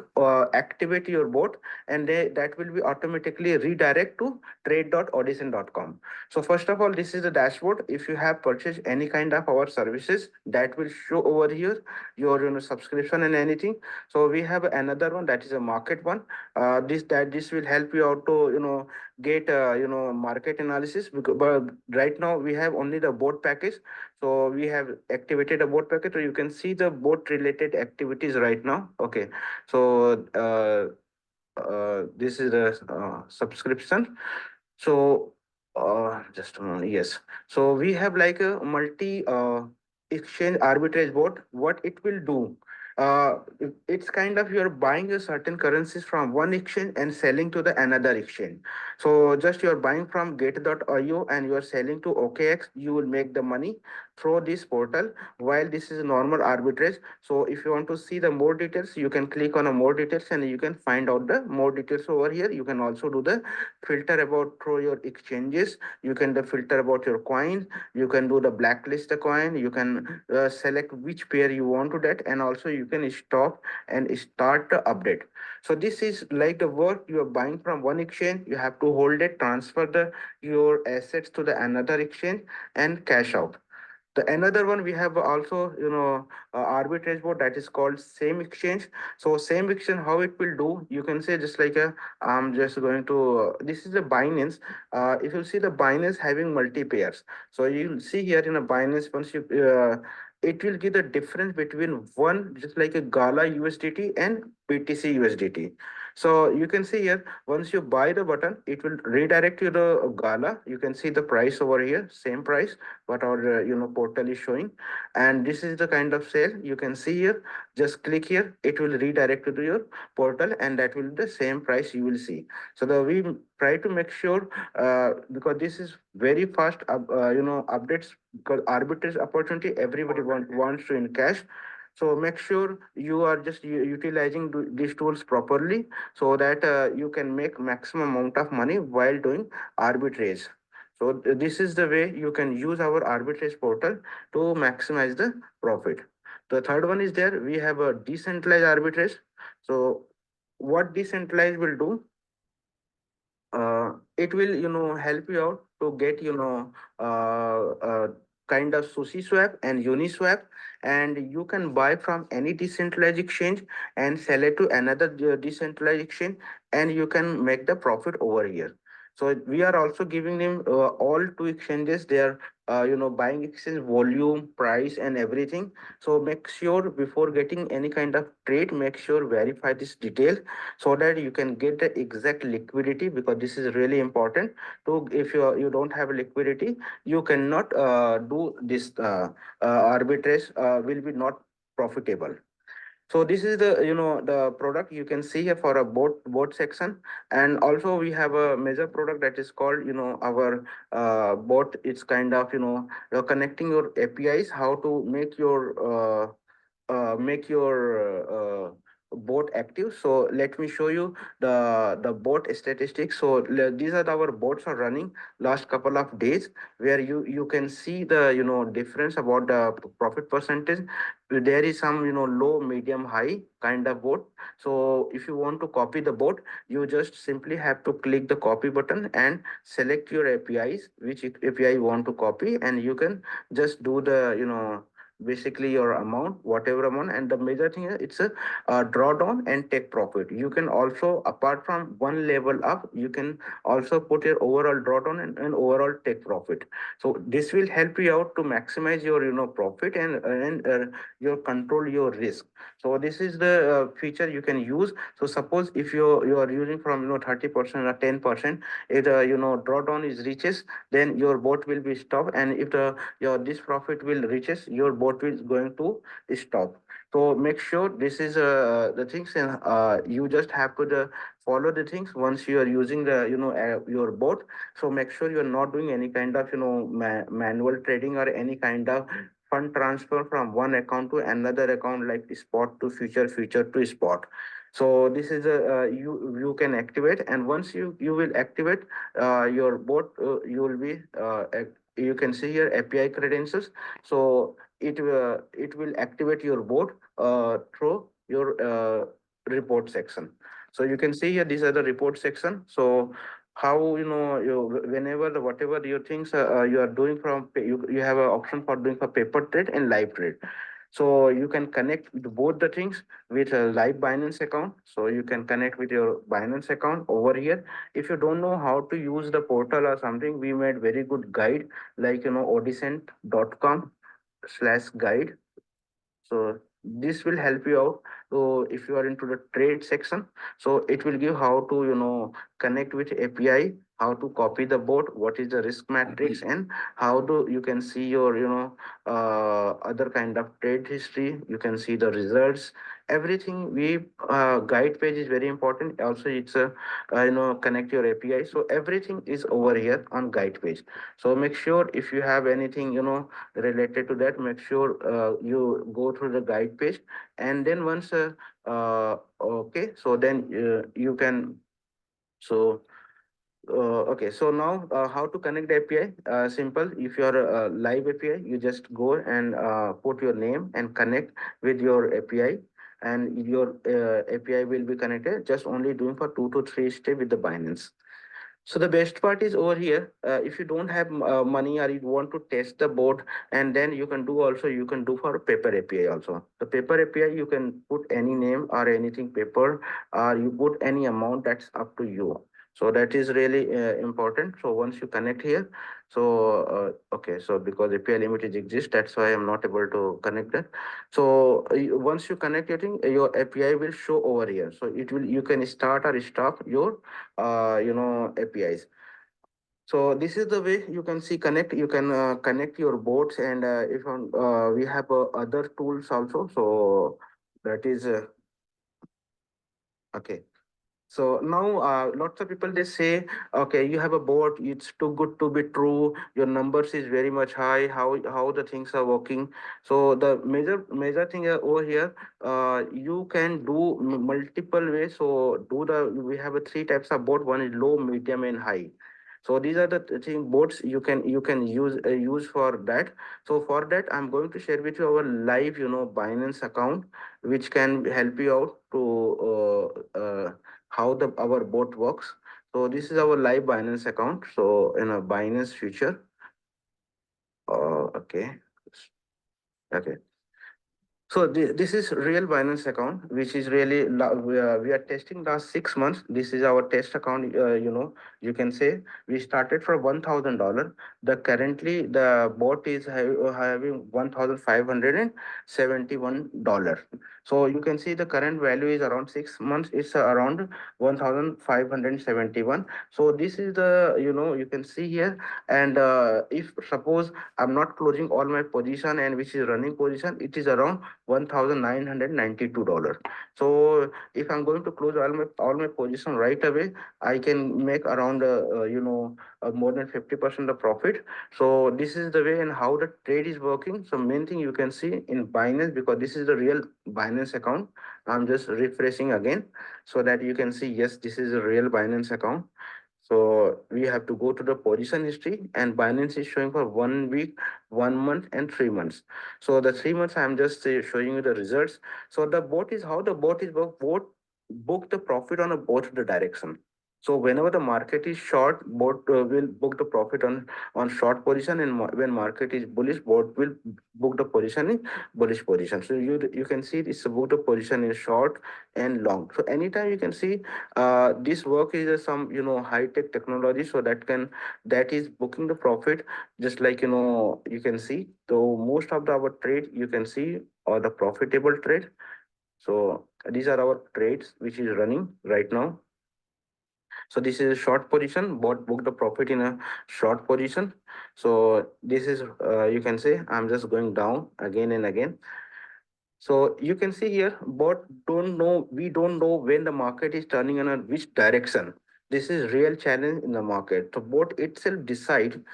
activate your bot, and that will be automatically redirect to trade.odecent.com. So first of all, this is the dashboard. If you have purchased any kind of our services, that will show over here your subscription and anything. So we have another one that is a market one. This will help you out to get market analysis, because but right now we have only the bot package. So we have activated a bot package, so you can see the bot related activities right now. Okay, so this is the subscription. So just a moment. Yes, so we have like a multi exchange arbitrage bot. What it will do, it's kind of you're buying a certain currencies from one exchange and selling to the another exchange. So just you're buying from get.io and you're selling to OKX, you will make the money through this portal, while this is normal arbitrage. So if you want to see the more details, you can click on a more details and you can find out the more details over here. You can also do the filter about through your exchanges. You can the filter about your coin. You can do the blacklist the coin. You can select which pair you want to that, and also you can stop and start the update. So this is like the work you are buying from one exchange. You have to hold it, transfer the your assets to the another exchange, and cash out. The another one we have also arbitrage board that is called same exchange. So same exchange, how it will do, you can say just like a I'm just going to this is the Binance. If you see the Binance having multi pairs, so you'll see here in a Binance, once you it will give the difference between one just like a Gala USDT and BTC USDT. So you can see here, once you buy the button, it will redirect you to Gala. You can see the price over here, same price what our portal is showing. And this is the kind of sale you can see here. Just click here, it will redirect you to your portal, and that will be the same price you will see. So we try to make sure because this is very fast updates, because arbitrage opportunity everybody wants to in cash. So make sure you are just utilizing these tools properly, so that you can make maximum amount of money while doing arbitrage. So this is the way you can use our arbitrage portal to maximize the profit. The third one is there. We have a decentralized arbitrage. So what decentralized will do, it will help you out to get kind of sushi swap and uniswap, and you can buy from any decentralized exchange and sell it to another decentralized exchange, and you can make the profit over here. So we are also giving them all two exchanges their buying exchange volume, price, and everything. So make sure before getting any kind of trade, make sure verify this detail so that you can get the exact liquidity, because this is really important. To if you don't have liquidity, you cannot do this arbitrage, will be not profitable. So this is the the product you can see here for a boat section. And also we have a major product that is called our boat. It's kind of you're connecting your APIs, how to make your bot active. So let me show you the bot statistics. So these are our bots are running last couple of days, where you can see the difference about the profit percentage. There is some low, medium, high kind of bot. So if you want to copy the bot, you just simply have to click the copy button and select your APIs, which API you want to copy, and you can just do the basically your amount, whatever amount. And the major thing is it's a drawdown and take profit. You can also, apart from one level up, you can also put your overall drawdown and overall take profit. So this will help you out to maximize your profit and your control your risk. So this is the feature you can use. So suppose if you are using from 30% or 10%, if the drawdown is reaches, then your bot will be stopped. And if the your this profit will reaches, your bot is going to stop. So make sure this is the things, and you just have to follow the things once you are using the your bot. So make sure you are not doing any kind of manual trading or any kind of fund transfer from one account to another account, like spot to future, future to spot. So this is a you can activate, and once you will activate your bot, you will be you can see here API credentials. So it will activate your bot through your report section. So you can see here these are the report section. So how you whenever the whatever your things you are doing from you have an option for doing for paper trade and live trade. So you can connect both the things with a live Binance account. So you can connect with your Binance account over here. If you don't know how to use the portal or something, we made very good guide, like odecent.com/guide. So this will help you out. So if you are into the trade section, so it will give how to connect with API, how to copy the bot, what is the risk matrix, and how to you can see your other kind of trade history. You can see the results, everything. We guide page is very important. Also, it's a connect your API. So everything is over here on guide page. So make sure if you have anything related to that, make sure you go through the guide page. And then once okay, so then you can so okay, so now how to connect the API? Simple. If you are a live API, you just go and put your name and connect with your API, and your API will be connected. Just only doing for 2 to 3 steps with the Binance. So the best part is over here. If you don't have money, or you want to test the board, and then you can do also, you can do for paper API also. The paper API, you can put any name or anything paper, or you put any amount, that's up to you. So that is really important. So once you connect here, so okay, so because API limit is exist, that's why I'm not able to connect that. So once you connect your thing, your API will show over here. So it will, you can start or stop your APIs. So this is the way you can see connect. You can connect your bots, and if we have other tools also. So that is okay. So now lots of people they say, okay, you have a bot, it's too good to be true. Your numbers is very much high. How the things are working? So the major thing over here, you can do multiple ways. So we have a three types of bot. One is low, medium, and high. So these are the thing bots you can use for that. So for that, I'm going to share with you our live Binance account, which can help you out to how the our bot works. So this is our live Binance account. So in a Binance future, okay, okay. So this is real Binance account, which is really we are testing last 6 months. This is our test account. You can say we started for $1,000. The currently the bot is having $1,571. So you can see the current value is around 6 months. It's around 1,571. So this is the you can see here. And if suppose I'm not closing all my position and which is running position, it is around $1,992. So if I'm going to close all my position right away, I can make around more than 50% of profit. So this is the way and how the trade is working. So main thing you can see in Binance, because this is the real Binance account. I'm just refreshing again so that you can see, yes, this is a real Binance account. So we have to go to the position history, and Binance is showing for 1 week, 1 month, and 3 months. So the 3 months, I'm just showing you the results. So the bot is how the bot is work. Bot book the profit on a both the direction. So whenever the market is short, bot will book the profit on short position, and when market is bullish, bot will book the position in bullish position. So you can see this book the position in short and long. So anytime you can see this work is some high tech technology, so that is booking the profit, just like you can see. So most of our trade you can see are the profitable trade. So these are our trades which is running right now. So this is a short position, bot booked the profit in a short position. So this is you can say I'm just going down again and again. So you can see here, bot don't know, we don't know when the market is turning in a which direction. This is real challenge in the market. So bot itself decide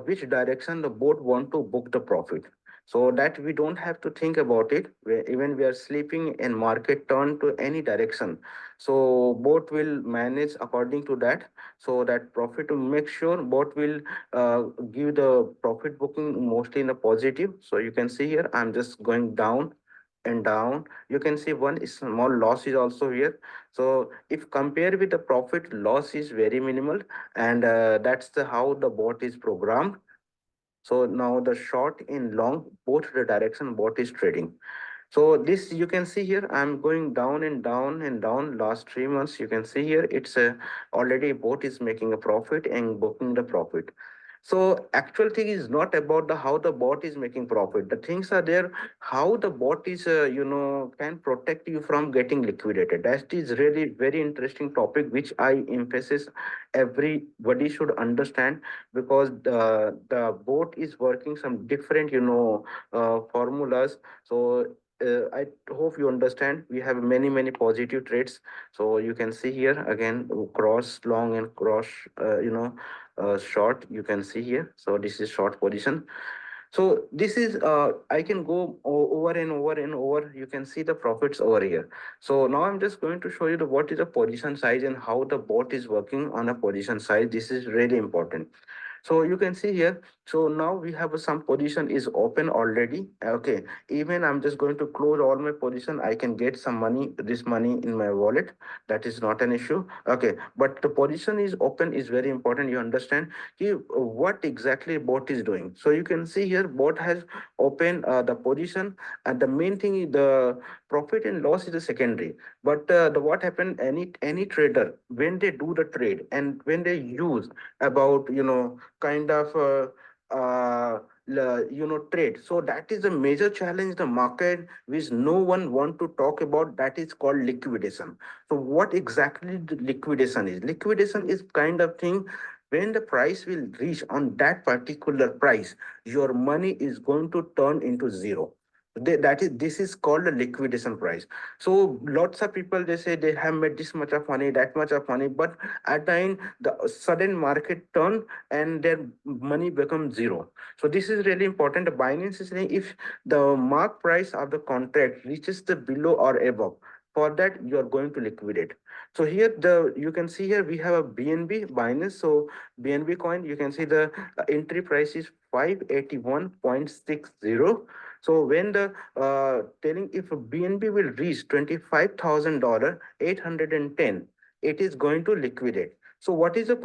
which direction the bot want to book the profit. So that we don't have to think about it. Even we are sleeping and market turn to any direction. So bot will manage according to that. So that profit to make sure bot will give the profit booking mostly in a positive. So you can see here, I'm just going down and down. You can see one small loss is also here. So if compare with the profit, loss is very minimal, and that's the how the bot is programmed. So now the short in long, both the direction bot is trading. So this you can see here, I'm going down and down and down last 3 months. You can see here, it's a already bot is making a profit and booking the profit. So actual thing is not about the how the bot is making profit. The things are there, how the bot is, can protect you from getting liquidated. That is really very interesting topic, which I emphasis everybody should understand, because the bot is working some different, formulas. So I hope you understand. We have many positive traits. So you can see here again, cross long and cross, short. You can see here. So this is short position. So this is I can go over and over and over. You can see the profits over here. So now I'm just going to show you the what is the position size and how the bot is working on a position size. This is really important. So you can see here, so now we have some position is open already. Okay, even I'm just going to close all my position, I can get some money, this money in my wallet. That is not an issue. Okay, but the position is open is very important. You understand what exactly bot is doing. So you can see here, bot has opened the position, and the main thing is the profit and loss is the secondary. But the what happened, any trader, when they do the trade and when they use about kind of trade, so that is a major challenge the market which no one want to talk about. That is called liquidation. So what exactly the liquidation is? Liquidation is kind of thing when the price will reach on that particular price, your money is going to turn into zero. That is this is called a liquidation price. So lots of people, they say they have made this much of money, that much of money, but at the end the sudden market turn and their money becomes zero. So this is really important. The Binance is saying if the mark price of the contract reaches the below or above, for that you are going to liquidate. So here you can see here we have a BNB Binance. So BNB coin, you can see the entry price is 581.60. So when the telling if BNB will reach $25,000, 810, it is going to liquidate. So what is the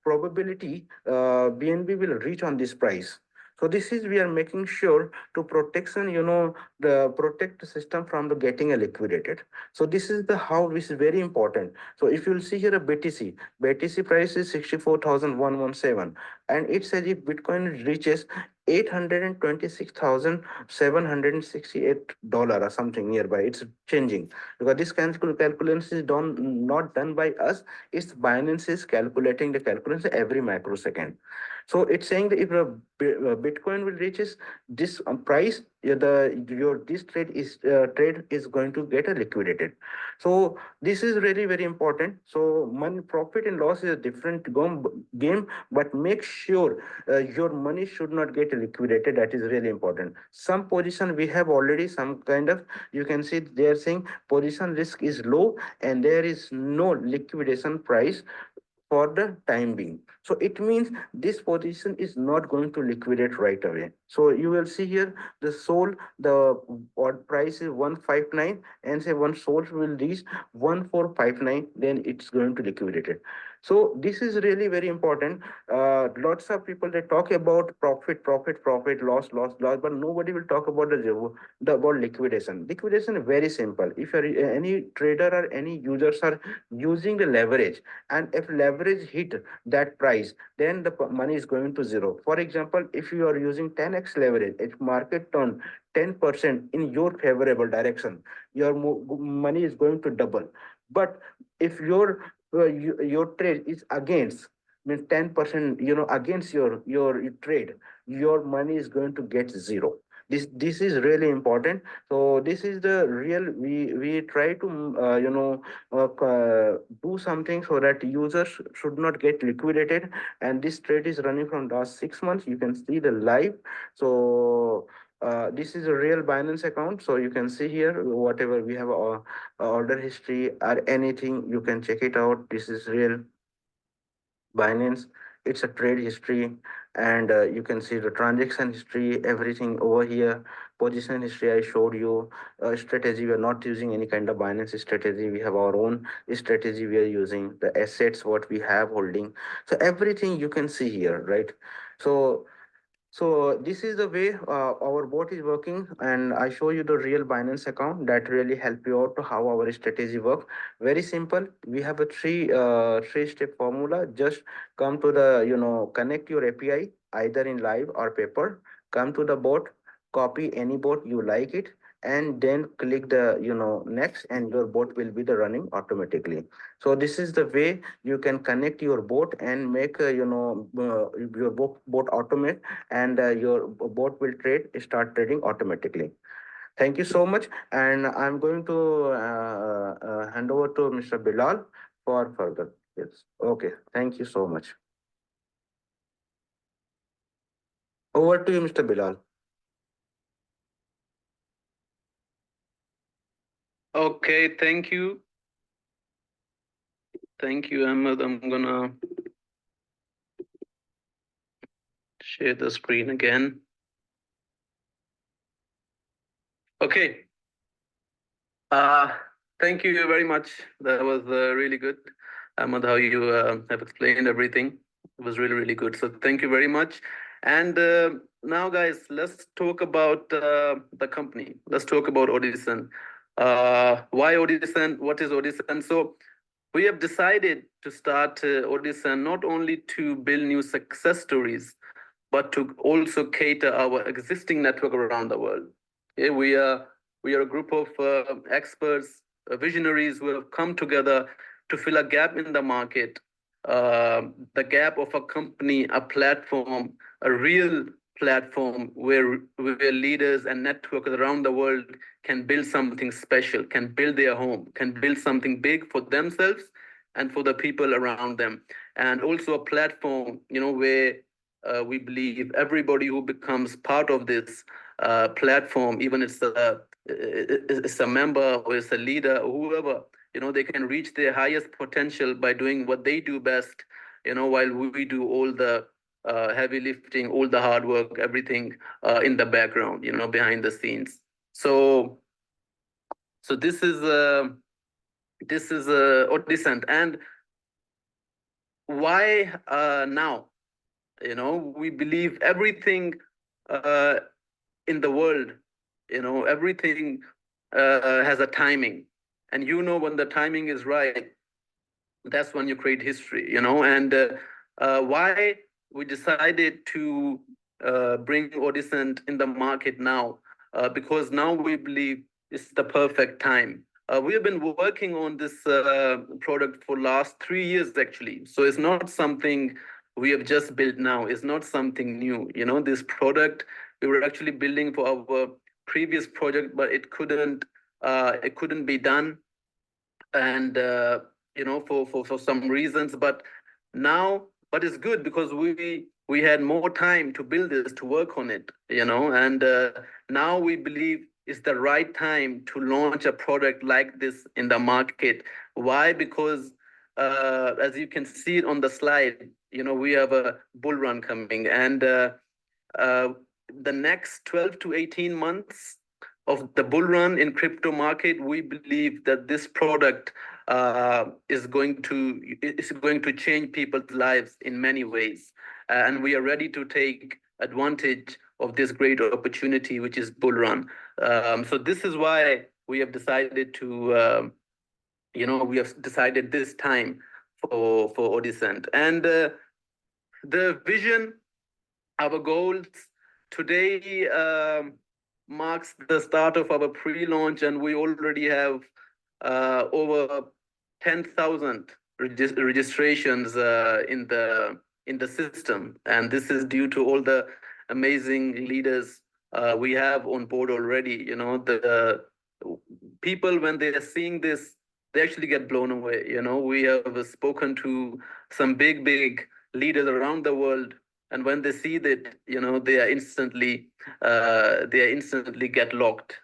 probability BNB will reach on this price? So this is we are making sure to protection, the protect the system from the getting liquidated. So this is the how this is very important. So if you'll see here a BTC price is 64,117, and it says if Bitcoin reaches $826,768 or something nearby, it's changing because this calculation is done not done by us. It's Binance is calculating the calculation every microsecond. So it's saying that if a Bitcoin will reaches this price, your this trade is going to get liquidated. So this is really very important. So money profit and loss is a different game, but make sure your money should not get liquidated. That is really important. Some position we have already some kind of, you can see they are saying position risk is low and there is no liquidation price for the time being. So it means this position is not going to liquidate right away. So you will see here the sold, the odd price is 159 and say one sold will reach 1459, then it's going to liquidate it. So this is really very important. Lots of people they talk about profit, loss, but nobody will talk about the about liquidation. Liquidation is very simple. If you're, any trader or any users are using the leverage, and if leverage hit that price, then the money is going to zero. For example, if you are using 10x leverage, if market turn 10% in your favorable direction, your money is going to double. But if your trade is against, means 10%, against your trade, your money is going to get zero. This is really important. So this is the real, we try to do something so that users should not get liquidated. And this trade is running from last 6 months. You can see the live. So this is a real Binance account. So you can see here whatever we have order history or anything, you can check it out. This is real Binance. It's a trade history, and you can see the transaction history, everything over here. Position history I showed you. Strategy, we are not using any kind of Binance strategy. We have our own strategy we are using. The assets what we have holding. So everything you can see here, right? So this is the way our bot is working, and I show you the real Binance account that really help you out to how our strategy work. Very simple. We have a three-step formula. Just come to the connect your API either in live or paper. Come to the bot, copy any bot you like it, and then click the next, and your bot will be the running automatically. So this is the way you can connect your bot and make your bot automate, and your bot will start trading automatically. Thank you so much, and I'm going to hand over to Mr. Bilal for further. Yes. Okay. Thank you so much. Over to you, Mr. Bilal. Okay, thank you. Thank you, Ahmed. I'm gonna share the screen again. Okay. Thank you very much. That was really good, Ahmed, how you have explained everything. It was really, really good. So thank you very much. And now, guys, let's talk about the company. Let's talk about Odecent. Why Odecent? What is Odecent? So we have decided to start Odecent not only to build new success stories, but to also cater our existing network around the world. Okay, we are a group of experts, visionaries who have come together to fill a gap in the market, the gap of a company, a platform, a real platform where leaders and networks around the world can build something special, can build their home, can build something big for themselves and for the people around them. And also a platform, where we believe everybody who becomes part of this platform, even it's a member or it's a leader or whoever, they can reach their highest potential by doing what they do best, while we do all the heavy lifting, all the hard work, everything in the background, behind the scenes. So this is Odecent. And why now? We believe everything in the world, everything has a timing, and when the timing is right, that's when you create history. And why we decided to bring Odecent in the market now, because now we believe it's the perfect time. We have been working on this product for last 3 years actually, so it's not something we have just built now. It's not something new. This product we were actually building for our previous project, but it couldn't be done, and for some reasons. But it's good because we had more time to build this, to work on it, and now we believe it's the right time to launch a product like this in the market. Why? Because as you can see it on the slide, we have a bull run coming, and the next 12 to 18 months of the bull run in crypto market, we believe that this product is going to change people's lives in many ways, and we are ready to take advantage of this great opportunity, which is bull run. So this is why we have decided to, this time for Odecent. And the vision, our goals today marks the start of our pre-launch, and we already have over 10,000 registrations in the system, and this is due to all the amazing leaders we have on board already. The people, when they are seeing this, they actually get blown away. We have spoken to some big leaders around the world, and when they see that, they are instantly get locked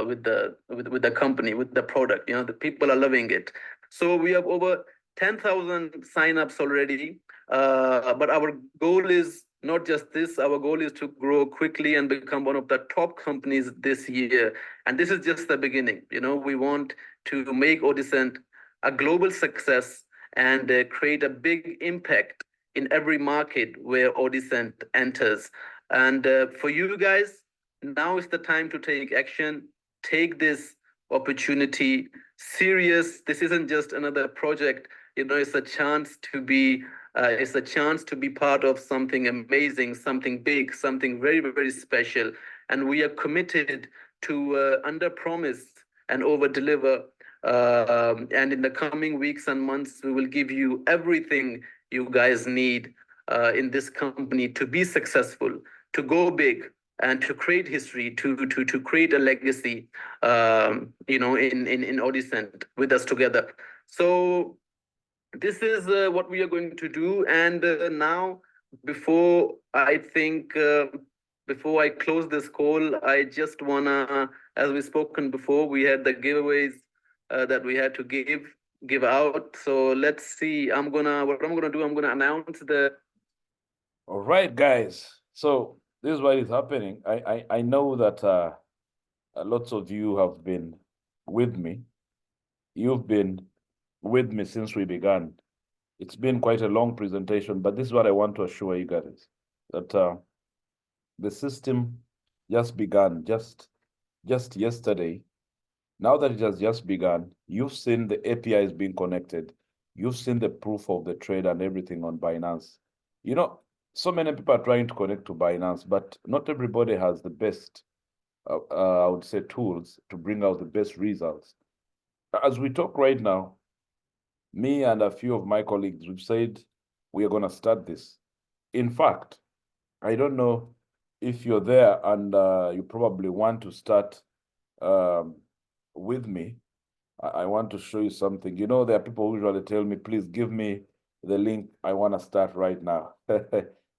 with the company, with the product. The people are loving it. So we have over 10,000 signups already, but our goal is not just this. Our goal is to grow quickly and become one of the top companies this year, and this is just the beginning. We want to make Odecent a global success and create a big impact in every market where Odecent enters. And for you guys, now is the time to take action. Take this opportunity serious. This isn't just another project. It's a chance to be part of something amazing, something big, something very, very special. And we are committed to under-promise and over-deliver. And in the coming weeks and months, we will give you everything you guys need in this company to be successful, to go big, and to create history, to create a legacy, in Odecent with us together. So this is what we are going to do. And now, before I close this call, I just wanna, as we spoken before, we had the giveaways that we had to give out. So let's see. What I'm gonna do, I'm gonna announce the. All right, guys. So this is what is happening. I know that lots of you have been with me. You've been with me since we began. It's been quite a long presentation, but this is what I want to assure you guys, that the system just began just yesterday. Now that it has just begun, you've seen the APIs being connected. You've seen the proof of the trade and everything on Binance. So many people are trying to connect to Binance, but not everybody has the best, I would say, tools to bring out the best results. As we talk right now, me and a few of my colleagues, we've said we are going to start this. In fact, I don't know if you're there and you probably want to start with me. I want to show you something. There are people who usually tell me, please give me the link. I want to start right now.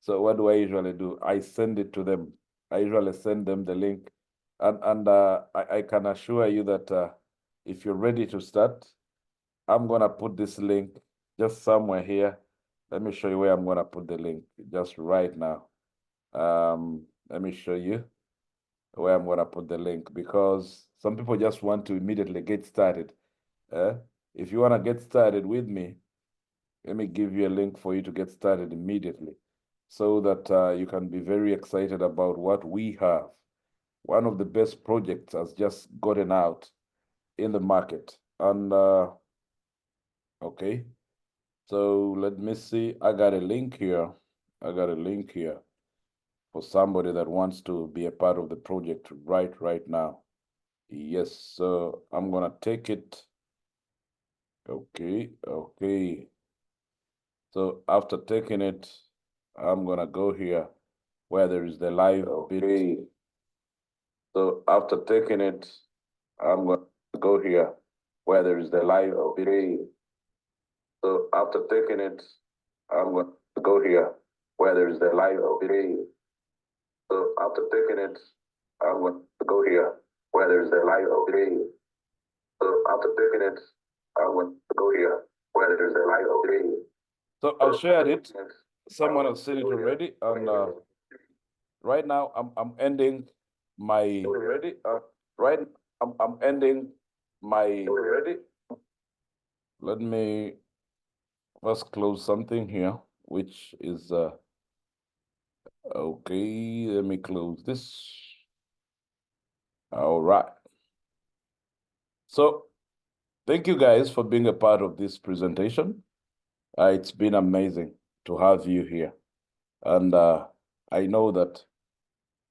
So what do I usually do? I send it to them. I usually send them the link. And I can assure you that if you're ready to start, I'm gonna put this link just somewhere here. Let me show you where I'm gonna put the link just right now. Let me show you where I'm gonna put the link, because some people just want to immediately get started. If you wanna get started with me, let me give you a link for you to get started immediately, so that you can be very excited about what we have. One of the best projects has just gotten out in the market. And okay, so let me see. I got a link here. I got a link here for somebody that wants to be a part of the project right now. Yes, so I'm gonna take it. Okay, okay. So after taking it, I'm gonna go here where there is the live bit. So after taking it, I'm gonna go here where there is the live bit. So after taking it, I'm gonna go here where there is the live bit. So after taking it, I'm gonna go here where there is the live bit. So after taking it, I'm gonna go here where there is the live bit. So I shared it. Someone has seen it already, and right now I'm ending my already. Right, I'm ending my already. Let me first close something here, which is okay. Let me close this. All right. So thank you guys for being a part of this presentation. It's been amazing to have you here, and I know that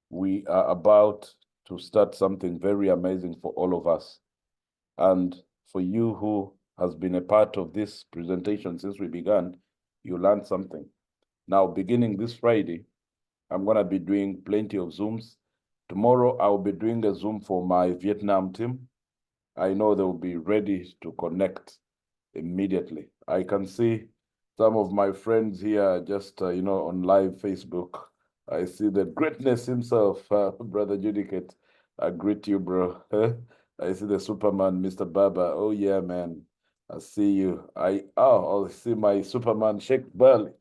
we are about to start something very amazing for all of us. And for you who has been a part of this presentation since we began, you learned something. Now, beginning this Friday, I'm going to be doing plenty of Zooms. Tomorrow, I'll be doing a Zoom for my Vietnam team. I know they'll be ready to connect immediately. I can see some of my friends here just, on live Facebook. I see the greatness himself, Brother Judicate. I greet you, bro. I see the Superman, Mr. Baba. Oh, yeah, man. I see you. I see my Superman, Sheikh Burley.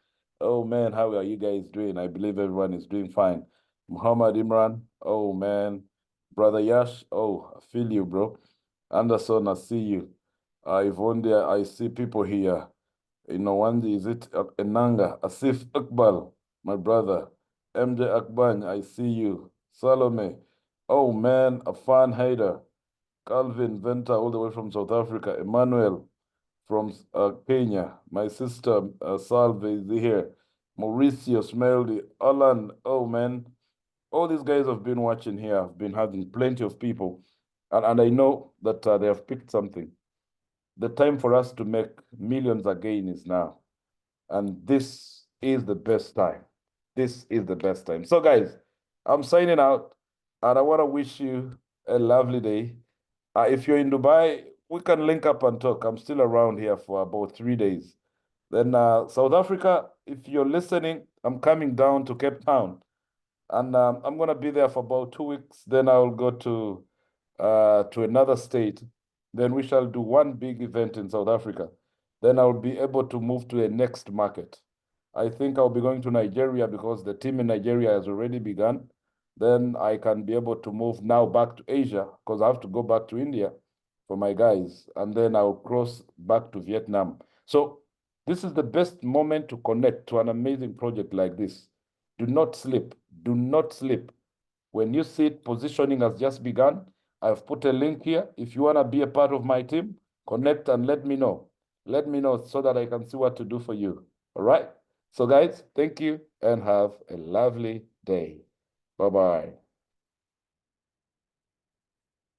Oh, man, how are you guys doing? I believe everyone is doing fine. Muhammad Imran. Oh, man. Brother Yash. Oh, I feel you, bro. Anderson, I see you. Yvonne there, I see people here. One is it Enanga, Asif Iqbal, my brother. MJ Akban, I see you. Salome. Oh man, Afan Haider. Calvin Venta, all the way from South Africa. Emmanuel from Kenya. My sister Salve is here. Mauricio Smeldy. Alan, oh man. All these guys have been watching here. I've been having plenty of people. And I know that they have picked something. The time for us to make millions again is now. And this is the best time. This is the best time. So, guys, I'm signing out, and I want to wish you a lovely day. If you're in Dubai, we can link up and talk. I'm still around here for about 3 days. Then, South Africa, if you're listening, I'm coming down to Cape Town, and I'm going to be there for about 2 weeks. Then I'll go to another state. Then we shall do one big event in South Africa. Then I'll be able to move to a next market. I think I'll be going to Nigeria because the team in Nigeria has already begun. Then I can be able to move now back to Asia because I have to go back to India for my guys. And then I'll cross back to Vietnam. So this is the best moment to connect to an amazing project like this. Do not sleep. Do not sleep. When you see it, positioning has just begun. I've put a link here. If you want to be a part of my team, connect and let me know. Let me know so that I can see what to do for you. All right? So, guys, thank you and have a lovely day. Bye-bye.